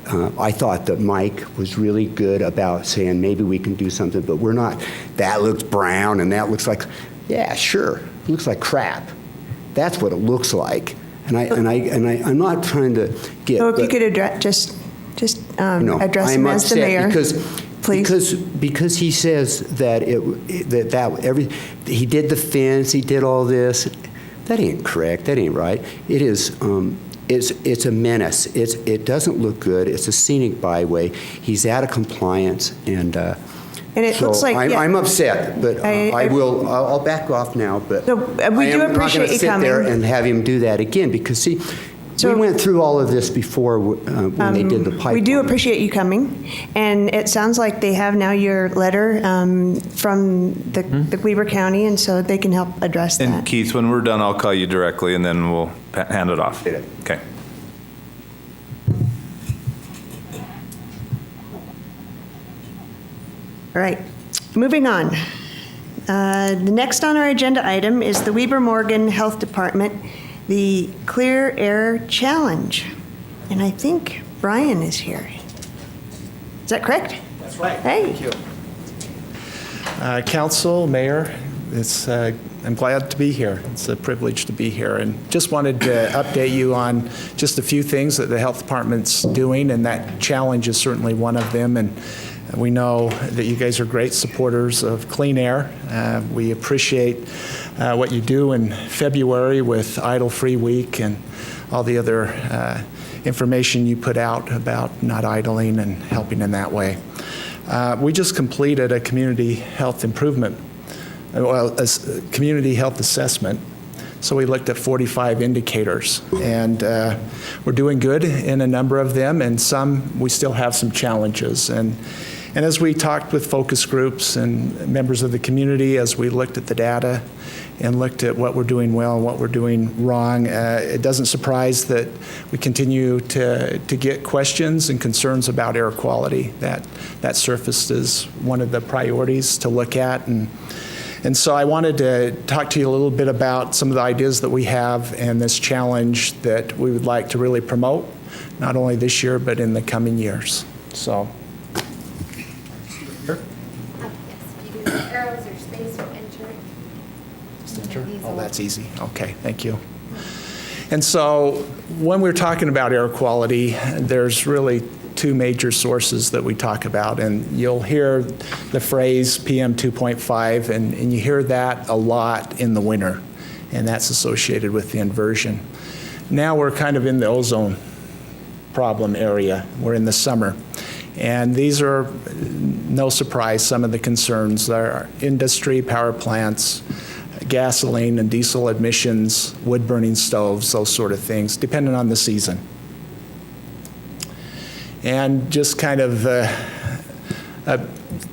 I thought that Mike was really good about saying maybe we can do something, but we're not. That looks brown, and that looks like, yeah, sure, it looks like crap. That's what it looks like, and I'm not trying to get. So if you could address address him as the mayor, please. Because he says that he did the fence, he did all this. That ain't correct. That ain't right. It is. It's a menace. It doesn't look good. It's a scenic byway. He's out of compliance, and it so looks like I'm upset. But I'll back off now. But so we do appreciate you coming. I'm not going to sit there and have him do that again, because see. We went through all of this before when they did the pipeline. We do appreciate you coming, and it sounds like they have now your letter from the Weber County, and so they can help address that. And Keith, when we're done, I'll call you directly, and then we'll hand it off. Okay. All right, moving on. The next on our agenda item is the Weber Morgan Health Department, the Clear Air Challenge. And I think Brian is here. Is that correct? That's right. Hey. Thank you. Council, Mayor, I'm glad to be here. It's a privilege to be here. And just wanted to update you on just a few things that the health department's doing, and that challenge is certainly one of them. And we know that you guys are great supporters of clean air. We appreciate what you do in February with Idle Free Week and all the other information you put out about not idling and helping in that way. We just completed a community health improvement, a community health assessment. So we looked at 45 indicators, and we're doing good in a number of them, and some we still have some challenges. And as we talked with focus groups and members of the community, as we looked at the data and looked at what we're doing well and what we're doing wrong, it doesn't surprise that we continue to get questions and concerns about air quality. That surfaced as one of the priorities to look at. And so I wanted to talk to you a little bit about some of the ideas that we have and this challenge that we would like to really promote, not only this year, but in the coming years. So. Arrows or space or enter. Oh, that's easy. Okay, thank you. And so when we're talking about air quality, there's really two major sources that we talk about, and you'll hear the phrase PM 2.5, and you hear that a lot in the winter, and that's associated with the inversion. Now we're kind of in the ozone problem area. We're in the summer. And these are, no surprise, some of the concerns. There are industry, power plants, gasoline and diesel emissions, wood-burning stoves, those sort of things, depending on the season. And just kind of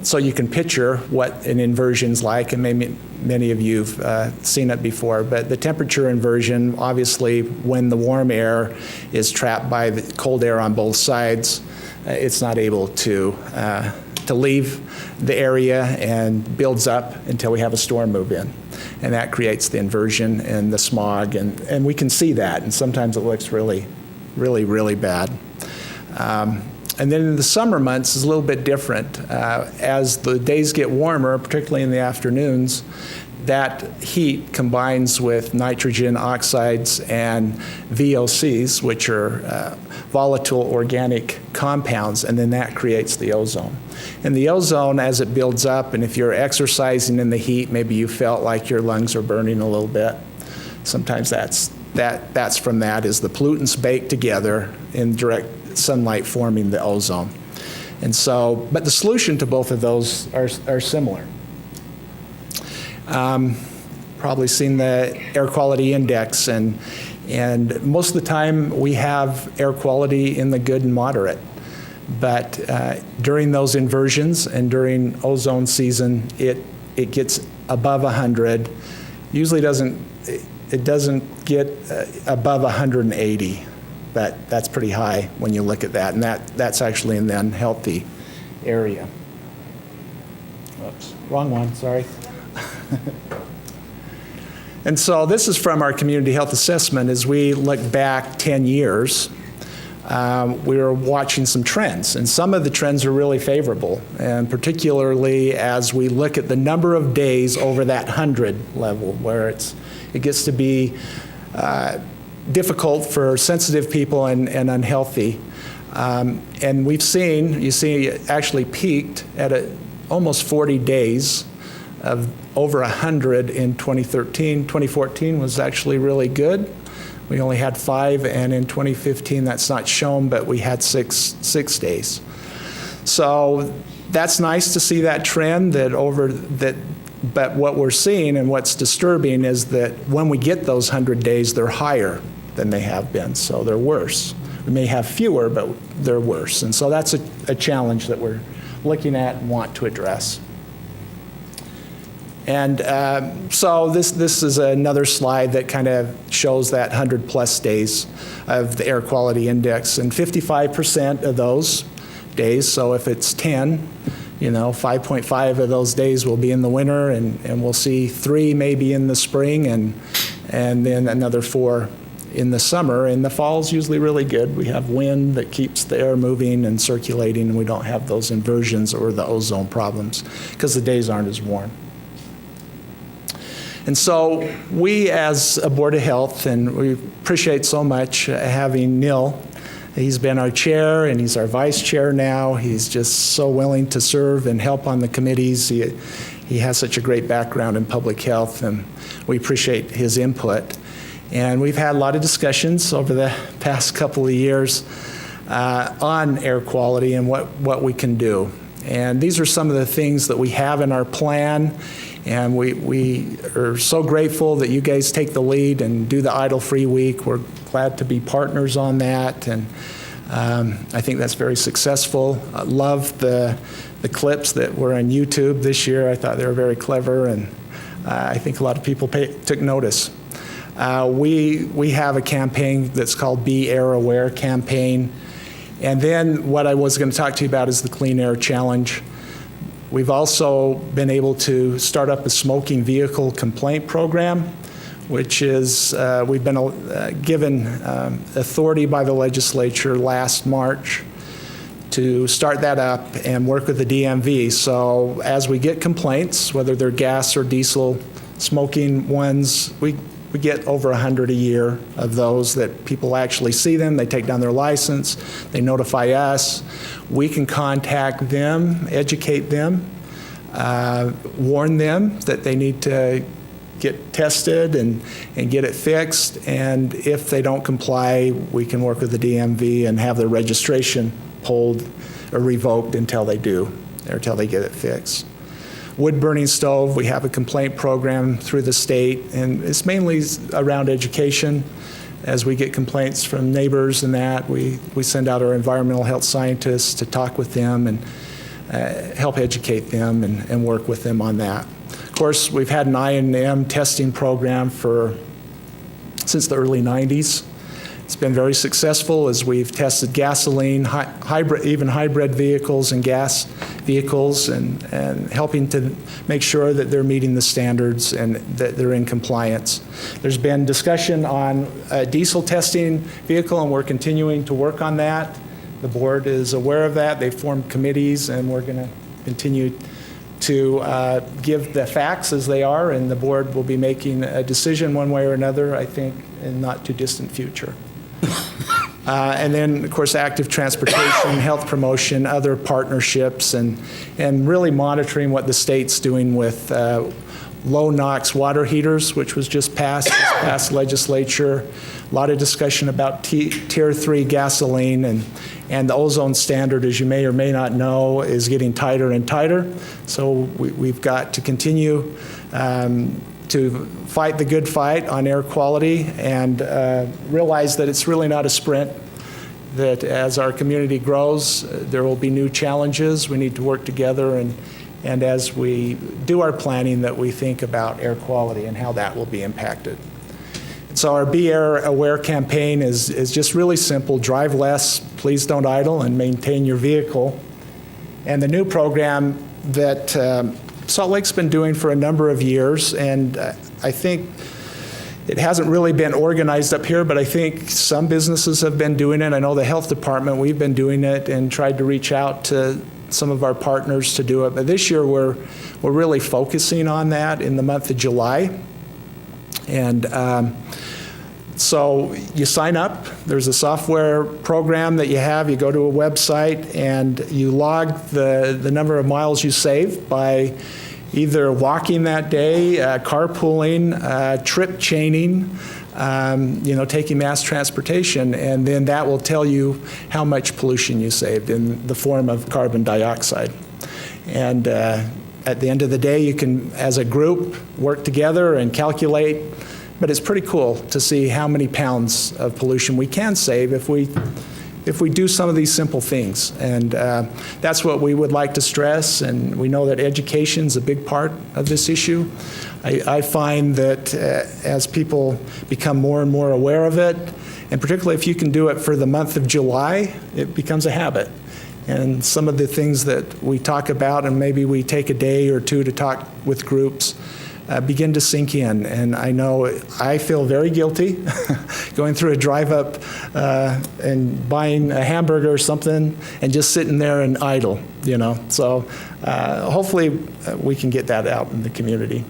so you can picture what an inversion's like, and maybe many of you have seen it before, but the temperature inversion, obviously, when the warm air is trapped by the cold air on both sides, it's not able to leave the area and builds up until we have a storm move in. And that creates the inversion and the smog, and we can see that, and sometimes it looks really, really, really bad. And then in the summer months, it's a little bit different. As the days get warmer, particularly in the afternoons, that heat combines with nitrogen oxides and VOCs, which are volatile organic compounds, and then that creates the ozone. And the ozone, as it builds up, and if you're exercising in the heat, maybe you felt like your lungs are burning a little bit. Sometimes that's from that, is the pollutants baked together in direct sunlight forming the ozone. And so, but the solution to both of those are similar. Probably seen the air quality index, and most of the time we have air quality in the good and moderate. But during those inversions and during ozone season, it gets above 100. Usually it doesn't get above 180. That's pretty high when you look at that, and that's actually in the unhealthy area. Oops, wrong one, sorry. And so this is from our community health assessment. As we look back 10 years, we were watching some trends, and some of the trends are really favorable, and particularly as we look at the number of days over that 100 level, where it gets to be difficult for sensitive people and unhealthy. And we've seen, you see, it actually peaked at almost 40 days of over 100 in 2013. 2014 was actually really good. We only had 5, and in 2015, that's not shown, but we had six days. So that's nice to see that trend but what we're seeing and what's disturbing is that when we get those 100 days, they're higher than they have been, so they're worse. We may have fewer, but they're worse. And so that's a challenge that we're looking at and want to address. And so this is another slide that kind of shows that 100 plus days of the air quality index, and 55% of those days, so if it's 10, 5.5 of those days will be in the winter, and we'll see 3 maybe in the spring, and then another 4 in the summer. And the fall's usually really good. We have wind that keeps the air moving and circulating, and we don't have those inversions or the ozone problems because the days aren't as warm. And so we, as a Board of Health, and we appreciate so much having Neil. He's been our chair, and he's our vice chair now. He's just so willing to serve and help on the committees. He has such a great background in public health, and we appreciate his input. And we've had a lot of discussions over the past couple of years on air quality and what we can do. And these are some of the things that we have in our plan. And we are so grateful that you guys take the lead and do the Idle-Free Week. We're glad to be partners on that, and I think that's very successful. I love the clips that were on YouTube this year. I thought they were very clever, and I think a lot of people took notice. We have a campaign that's called Be Air Aware campaign. And then what I was going to talk to you about is the Clean Air Challenge. We've also been able to start up a smoking vehicle complaint program, which is, we've been given authority by the legislature last March to start that up and work with the DMV. So as we get complaints, whether they're gas or diesel smoking ones, we get over 100 a year of those that people actually see them, they take down their license, they notify us. We can contact them, educate them, warn them that they need to get tested and get it fixed. And if they don't comply, we can work with the DMV and have their registration pulled or revoked until they do, or until they get it fixed. Wood burning stove, we have a complaint program through the state, and it's mainly around education. As we get complaints from neighbors and that, we send out our environmental health scientists to talk with them and help educate them and work with them on that. Of course, we've had an I&M testing program since the early 90s. It's been very successful as we've tested gasoline, even hybrid vehicles and gas vehicles, and helping to make sure that they're meeting the standards and that they're in compliance. There's been discussion on a diesel testing vehicle, and we're continuing to work on that. The board is aware of that. They've formed committees, and we're going to continue to give the facts as they are, and the board will be making a decision one way or another, I think, in not too distant future. And then, of course, active transportation, health promotion, other partnerships, and really monitoring what the state's doing with low NOx water heaters, which was just passed legislature. A lot of discussion about Tier 3 gasoline, and the ozone standard, as you may or may not know, is getting tighter and tighter. So we've got to continue to fight the good fight on air quality and realize that it's really not a sprint, that as our community grows, there will be new challenges. We need to work together, and as we do our planning, that we think about air quality and how that will be impacted. So our Be Air Aware campaign is just really simple. Drive less, please don't idle, and maintain your vehicle. And the new program that Salt Lake's been doing for a number of years, and I think it hasn't really been organized up here, but I think some businesses have been doing it. I know the health department, we've been doing it and tried to reach out to some of our partners to do it. But this year we're really focusing on that in the month of July. And so you sign up, there's a software program that you have, you go to a website and you log the number of miles you save by either walking that day, carpooling, trip chaining, taking mass transportation, and then that will tell you how much pollution you saved in the form of carbon dioxide. And at the end of the day, you can, as a group, work together and calculate. But it's pretty cool to see how many pounds of pollution we can save if we do some of these simple things. And that's what we would like to stress, and we know that education is a big part of this issue. I find that as people become more and more aware of it, and particularly if you can do it for the month of July, it becomes a habit. And some of the things that we talk about, and maybe we take a day or two to talk with groups, begin to sink in. And I know I feel very guilty going through a drive-up and buying a hamburger or something and just sitting there and idle, So hopefully we can get that out in the community.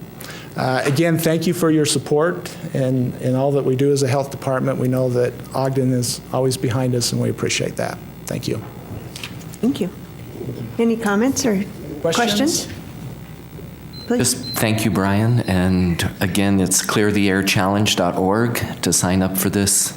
Again, thank you for your support and all that we do as a health department. We know that Ogden is always behind us, and we appreciate that. Thank you. Thank you. Any comments or questions? Please. Just thank you, Brian. And again, it's cleartheairchallenge.org to sign up for this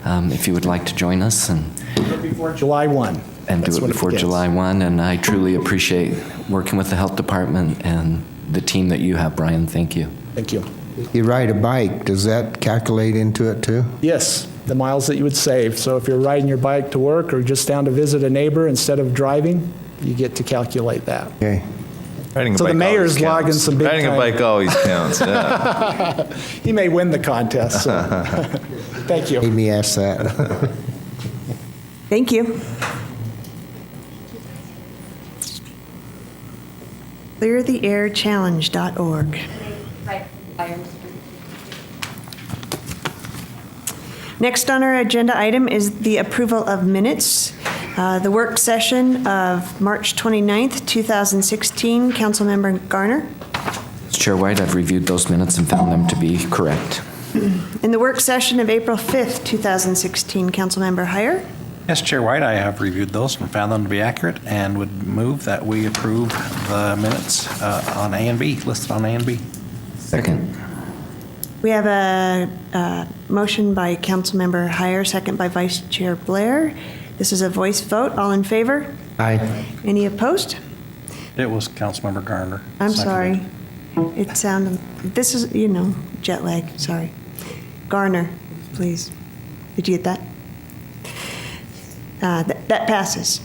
if you would like to join us. And do it before July 1. And do it before July 1. And I truly appreciate working with the health department and the team that you have, Brian. Thank you. Thank you. You ride a bike, does that calculate into it too? Yes, the miles that you would save. So if you're riding your bike to work or just down to visit a neighbor instead of driving, you get to calculate that. Okay. So the mayor's logging some big Riding time. a bike always counts, yeah. He may win the contest. So. Thank you. Made me ask that. Thank you. cleartheairchallenge.org. Next on our agenda item is the approval of minutes. The work session of March 29th, 2016. Councilmember Garner. Chair White, I've reviewed those minutes and found them to be correct. In the work session of April 5th, 2016. Councilmember Heyer. Yes, Chair White, I have reviewed those and found them to be accurate and would move that we approve the minutes on A and B, listed on A and B. Second. We have a motion by Councilmember Heyer, second by Vice Chair Blair. This is a voice vote. All in favor? Aye. Any opposed? It was Councilmember Garner. I'm Seconded. sorry. It sounded, this is, jet lag, sorry. Garner, please. Did you get that? That passes.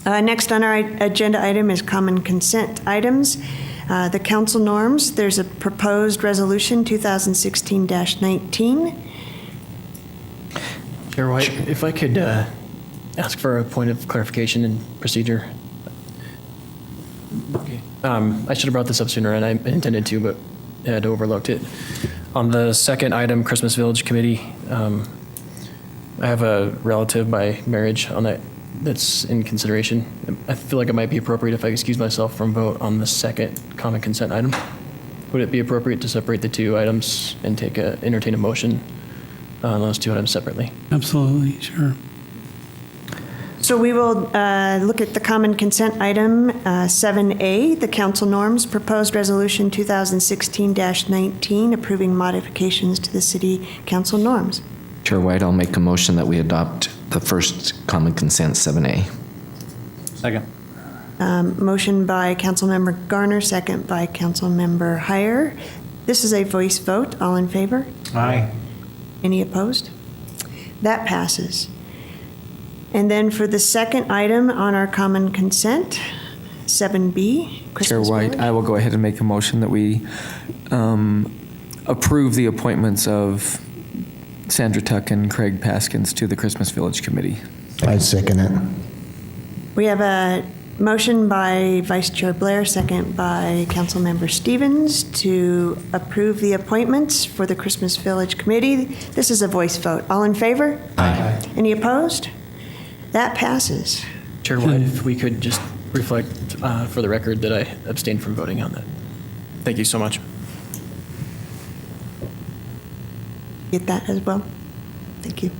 Next on our agenda item is common consent items. The council norms, there's a proposed resolution 2016-19. Chair White, if I could ask for a point of clarification and procedure. I should have brought this up sooner, and I intended to, but had overlooked it. On the second item, Christmas Village Committee, I have a relative by marriage on that's in consideration. I feel like it might be appropriate if I excuse myself from vote on the second common consent item. Would it be appropriate to separate the two items and entertain a motion on those two items separately? Absolutely, sure. So we will look at the common consent item 7A, the council norms, proposed resolution 2016-19, approving modifications to the city council norms. Chair White, I'll make a motion that we adopt the first common consent 7A. Second. Motion by Councilmember Garner, second by Councilmember Heyer. This is a voice vote. All in favor? Aye. Any opposed? That passes. And then for the second item on our common consent, 7B, Chair Christmas White, Village. I will go ahead and make a motion that we approve the appointments of Sandra Tuck and Craig Paskins to the Christmas Village Committee. I second it. We have a motion by Vice Chair Blair, second by Councilmember Stevens to approve the appointments for the Christmas Village Committee. This is a voice vote. All in favor? Aye. Any opposed? That passes. Chair White, if we could just reflect for the record that I abstained from voting on that. Thank you so much. Get that as well? Thank you.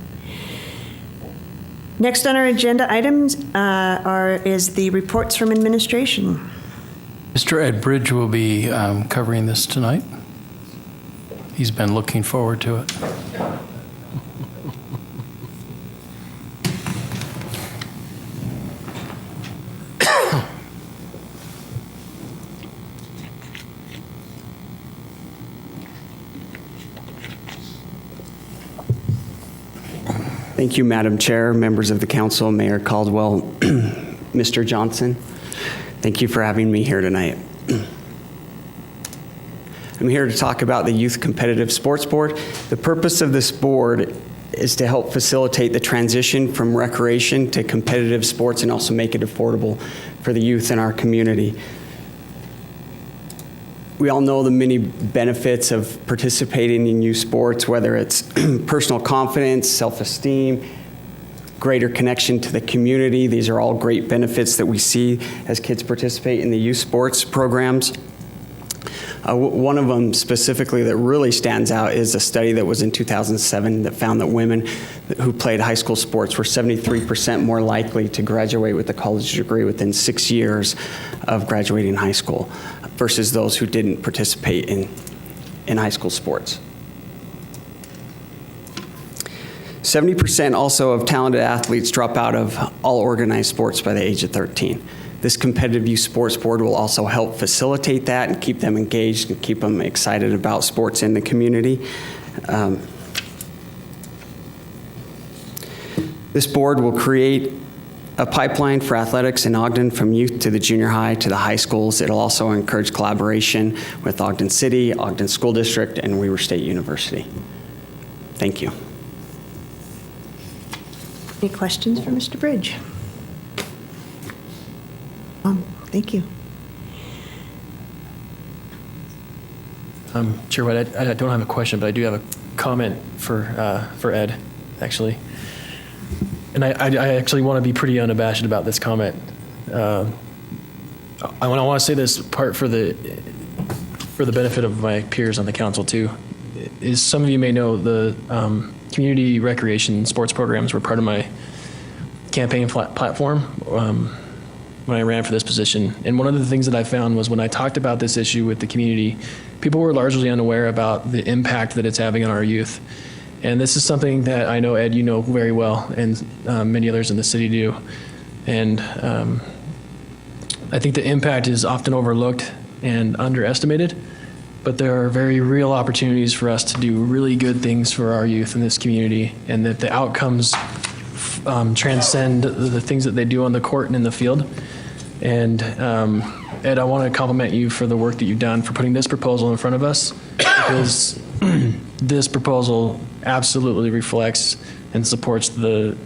Next on our agenda items is the reports from administration. Mr. Ed Bridge will be covering this tonight. He's been looking forward to it. Thank you, Madam Chair, members of the council, Mayor Caldwell, Mr. Johnson. Thank you for having me here tonight. I'm here to talk about the Youth Competitive Sports Board. The purpose of this board is to help facilitate the transition from recreation to competitive sports and also make it affordable for the youth in our community. We all know the many benefits of participating in youth sports, whether it's personal confidence, self-esteem, greater connection to the community. These are all great benefits that we see as kids participate in the youth sports programs. One of them specifically that really stands out is a study that was in 2007 that found that women who played high school sports were 73% more likely to graduate with a college degree within 6 years of graduating high school versus those who didn't participate in high school sports. 70% also of talented athletes drop out of all organized sports by the age of 13. This competitive youth sports board will also help facilitate that and keep them engaged and keep them excited about sports in the community. This board will create a pipeline for athletics in Ogden from youth to the junior high to the high schools. It'll also encourage collaboration with Ogden City, Ogden School District, and Weber State University. Thank you. Any questions for Mr. Bridge? Thank you. Chair White, I don't have a question, but I do have a comment for Ed, actually. And I actually want to be pretty unabashed about this comment. I want to say this part for the benefit of my peers on the council too. Is some of you may know the community recreation sports programs were part of my campaign platform when I ran for this position. And one of the things that I found was when I talked about this issue with the community, people were largely unaware about the impact that it's having on our youth. And this is something that I know, Ed, you know very well, and many others in the city do. And I think the impact is often overlooked and underestimated, but there are very real opportunities for us to do really good things for our youth in this community, and that the outcomes transcend the things that they do on the court and in the field. And Ed, I want to compliment you for the work that you've done for putting this proposal in front of us, because this proposal absolutely reflects and supports the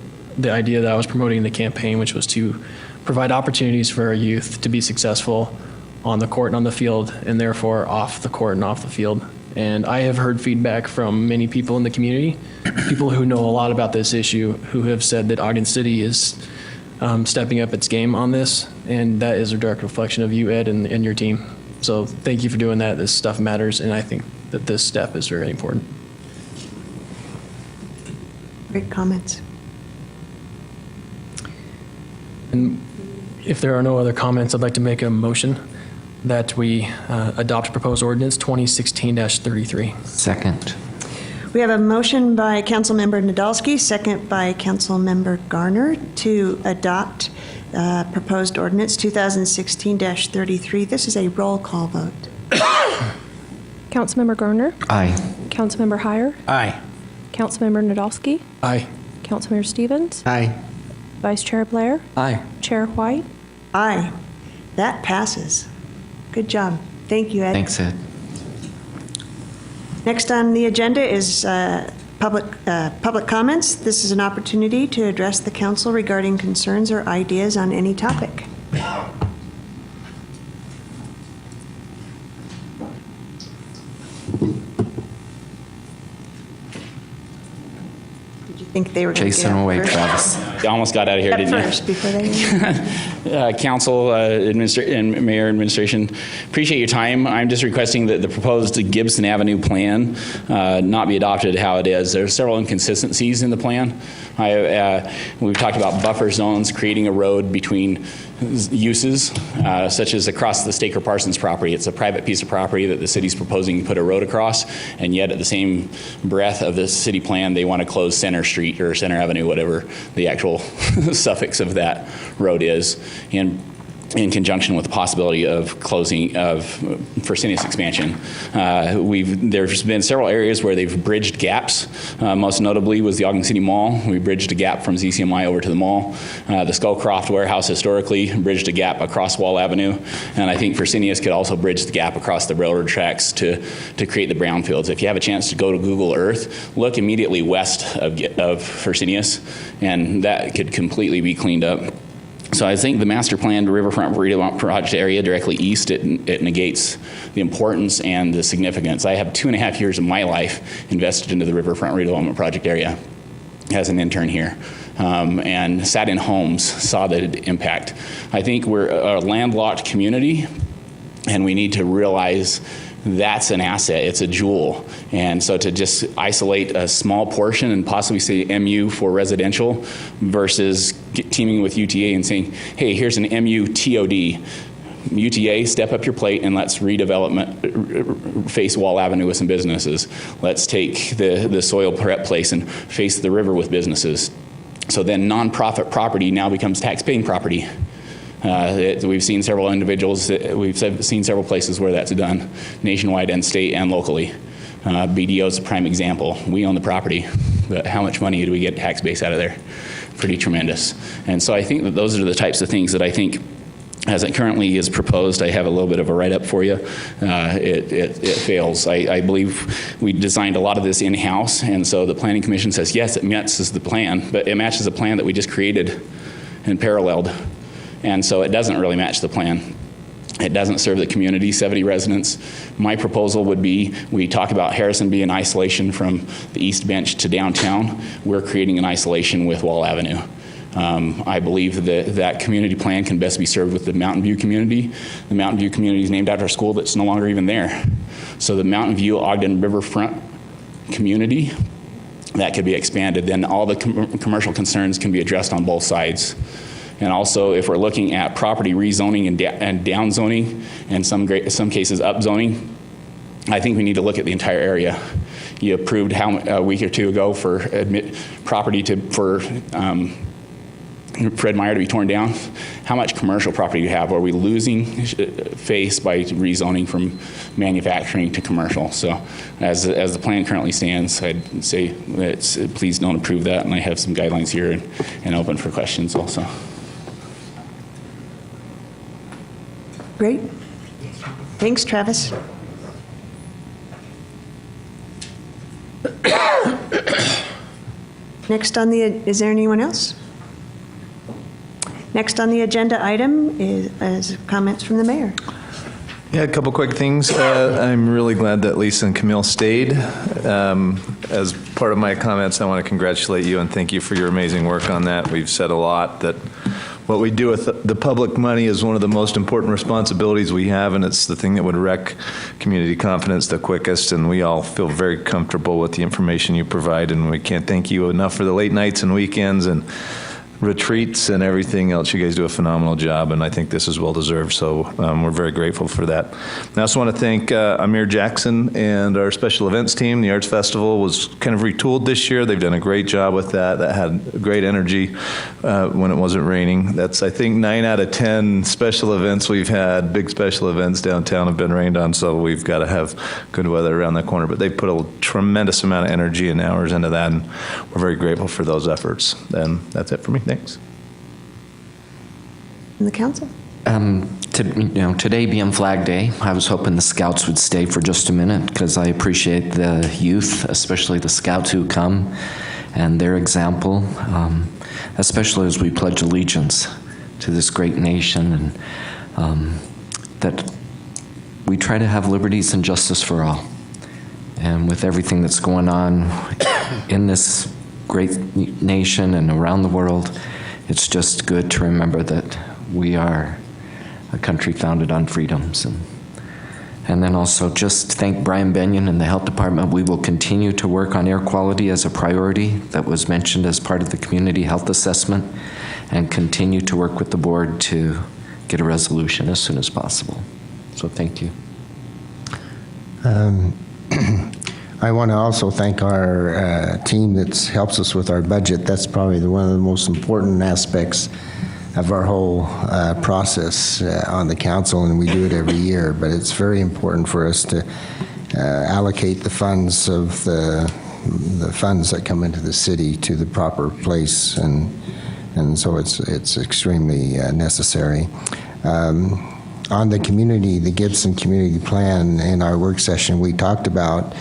idea that I was promoting in the campaign, which was to provide opportunities for our youth to be successful on the court and on the field, and therefore off the court and off the field. And I have heard feedback from many people in the community, people who know a lot about this issue, who have said that Ogden City is stepping up its game on this, and that is a direct reflection of you, Ed, and your team. So thank you for doing that. This stuff matters, and I think that this step is very important. Great comments. And if there are no other comments, I'd like to make a motion that we adopt proposed ordinance 2016-33. Second. We have a motion by Councilmember Nadolski, second by Councilmember Garner, to adopt proposed ordinance 2016-33. This is a roll call vote. Councilmember Garner? Aye. Councilmember Heyer? Aye. Councilmember Nadolski? Aye. Councilmember Stevens? Aye. Vice Chair Blair? Aye. Chair White? Aye. That passes. Good job. Thank you, Ed. Thanks, Ed. Next on the agenda is public comments. This is an opportunity to address the council regarding concerns or ideas on any topic. Did you think they were going to Chase them away, Travis. You almost got out of here, didn't you? First, before they Council, and Mayor, administration, appreciate your time. I'm just requesting that the proposed Gibson Avenue plan not be adopted how it is. There are several inconsistencies in the plan. We've talked about buffer zones, creating a road between uses, such as across the Staker Parsons property. It's a private piece of property that the city's proposing to put a road across, and yet at the same breath of the city plan, they want to close Center Street or Center Avenue, whatever the actual suffix of that road is, in conjunction with the possibility of closing of Fresenius expansion. There's been several areas where they've bridged gaps. Most notably was the Ogden City Mall. We bridged a gap from ZCMI over to the mall. The Skullcroft warehouse historically bridged a gap across Wall Avenue, and I think Fresenius could also bridge the gap across the railroad tracks to create the brownfields. If you have a chance to go to Google Earth, look immediately west of Fresenius, and that could completely be cleaned up. So I think the master planned riverfront redevelopment project area directly east, it negates the importance and the significance. I have 2.5 years of my life invested into the riverfront redevelopment project area as an intern here, and sat in homes, saw the impact. I think we're a landlocked community, and we need to realize that's an asset, it's a jewel. And so to just isolate a small portion and possibly say MU for residential versus teaming with UTA and saying, hey, here's an MU TOD. UTA, step up your plate and let's redevelopment, face Wall Avenue with some businesses. Let's take the soil prep place and face the river with businesses. So then nonprofit property now becomes tax-paying property. We've seen several individuals, we've seen several places where that's done, nationwide and state and locally. BDO is a prime example. We own the property, but how much money do we get tax base out of there? Pretty tremendous. And so I think that those are the types of things that I think, as it currently is proposed, I have a little bit of a write-up for you. It fails. I believe we designed a lot of this in-house, and so the Planning Commission says, yes, it matches the plan, but it matches the plan that we just created and paralleled. And so it doesn't really match the plan. It doesn't serve the community, 70 residents. My proposal would be, we talk about Harrison being in isolation from the East Bench to downtown. We're creating an isolation with Wall Avenue. I believe that that community plan can best be served with the Mountain View community. The Mountain View community is named after a school that's no longer even there. So the Mountain View Ogden Riverfront community, that could be expanded. Then all the commercial concerns can be addressed on both sides. And also, if we're looking at property rezoning and downzoning, and some cases upzoning, I think we need to look at the entire area. You approved a week or two ago for property for Fred Meyer to be torn down. How much commercial property do you have? Are we losing face by rezoning from manufacturing to commercial? So as the plan currently stands, I'd say please don't approve that, and I have some guidelines here and open for questions also. Great. Thanks, Travis. Next on is there anyone else? Next on the agenda item is comments from the mayor. Yeah, a couple quick things. I'm really glad that Lisa and Camille stayed. As part of my comments, I want to congratulate you and thank you for your amazing work on that. We've said a lot that what we do with the public money is one of the most important responsibilities we have, and it's the thing that would wreck community confidence the quickest, and we all feel very comfortable with the information you provide, and we can't thank you enough for the late nights and weekends and retreats and everything else. You guys do a phenomenal job, and I think this is well-deserved, so we're very grateful for that. I also want to thank Amir Jackson and our special events team. The Arts Festival was kind of retooled this year. They've done a great job with that. That had great energy when it wasn't raining. That's, I think, 9 out of 10 special events we've had, big special events downtown have been rained on, so we've got to have good weather around the corner. But they've put a tremendous amount of energy and hours into that, and we're very grateful for those efforts. And that's it for me. Thanks. And the council? Today being Flag Day, I was hoping the Scouts would stay for just a minute because I appreciate the youth, especially the Scouts who come and their example, especially as we pledge allegiance to this great nation, and that we try to have liberties and justice for all. And with everything that's going on in this great nation and around the world, it's just good to remember that we are a country founded on freedoms. And then also just thank Brian Benyon and the Health Department. We will continue to work on air quality as a priority that was mentioned as part of the community health assessment, and continue to work with the board to get a resolution as soon as possible. So thank you. I want to also thank our team that helps us with our budget. That's probably one of the most important aspects of our whole process on the council, and we do it every year. But it's very important for us to allocate the funds of the funds that come into the city to the proper place, and so it's extremely necessary. On the community, the Gibson Community Plan, in our work session, we talked about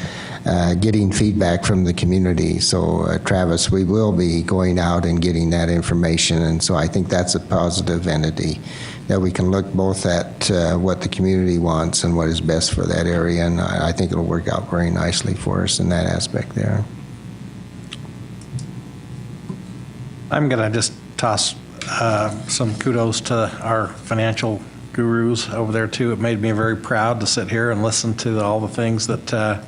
getting feedback from the community. So, Travis, we will be going out and getting that information, and so I think that's a positive entity, that we can look both at what the community wants and what is best for that area, and I think it'll work out very nicely for us in that aspect there. I'm going to just toss some kudos to our financial gurus over there, too. It made me very proud to sit here and listen to all the things that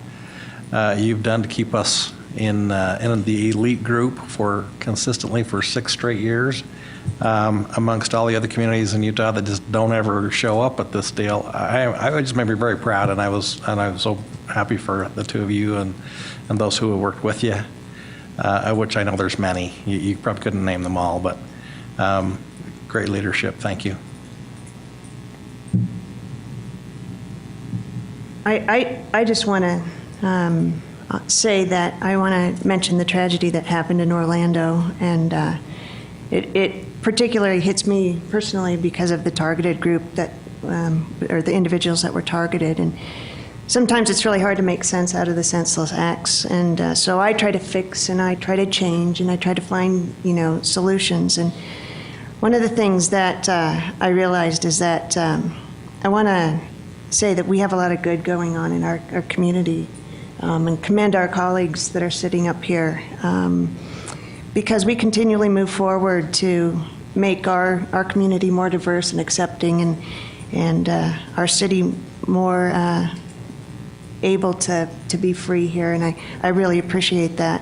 you've done to keep us in the elite group consistently for 6 straight years, amongst all the other communities in Utah that just don't ever show up at this deal. I just made me very proud, and I was so happy for the two of you and those who have worked with you, which I know there's many. You probably couldn't name them all, but great leadership. Thank you. I just want to say that I want to mention the tragedy that happened in Orlando, and it particularly hits me personally because of the targeted group that, or the individuals that were targeted, and sometimes it's really hard to make sense out of the senseless acts, and so I try to fix, and I try to change, and I try to find, solutions, and one of the things that I realized is that I want to say that we have a lot of good going on in our community, and commend our colleagues that are sitting up here, because we continually move forward to make our community more diverse and accepting, and our city more able to be free here, and I really appreciate that.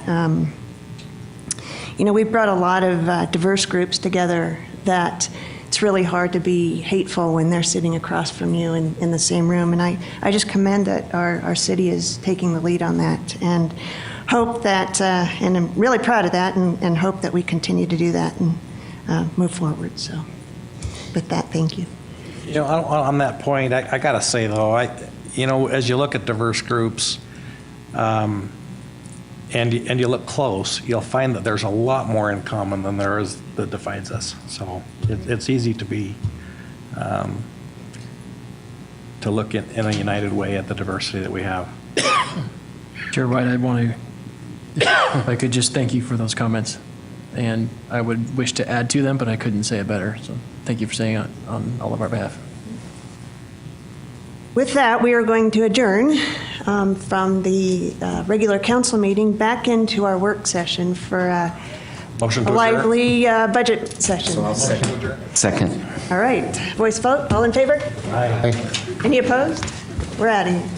We've brought a lot of diverse groups together that it's really hard to be hateful when they're sitting across from you in the same room. And I just commend that our city is taking the lead on that, and hope that, and I'm really proud of that, and hope that we continue to do that and move forward. So with that, thank you. You know, on that point, I got to say, though, as you look at diverse groups, and you look close, you'll find that there's a lot more in common than there is that divides us. So it's easy to be, to look in a united way at the diversity that we have. Chair White, I want to, if I could just thank you for those comments. And I would wish to add to them, but I couldn't say it better. So thank you for saying it on all of our behalf. With that, we are going to adjourn from the regular council meeting back into our work session for a lively budget session. Second. All right, voice vote, all in favor? Aye. Any opposed? We're out of here.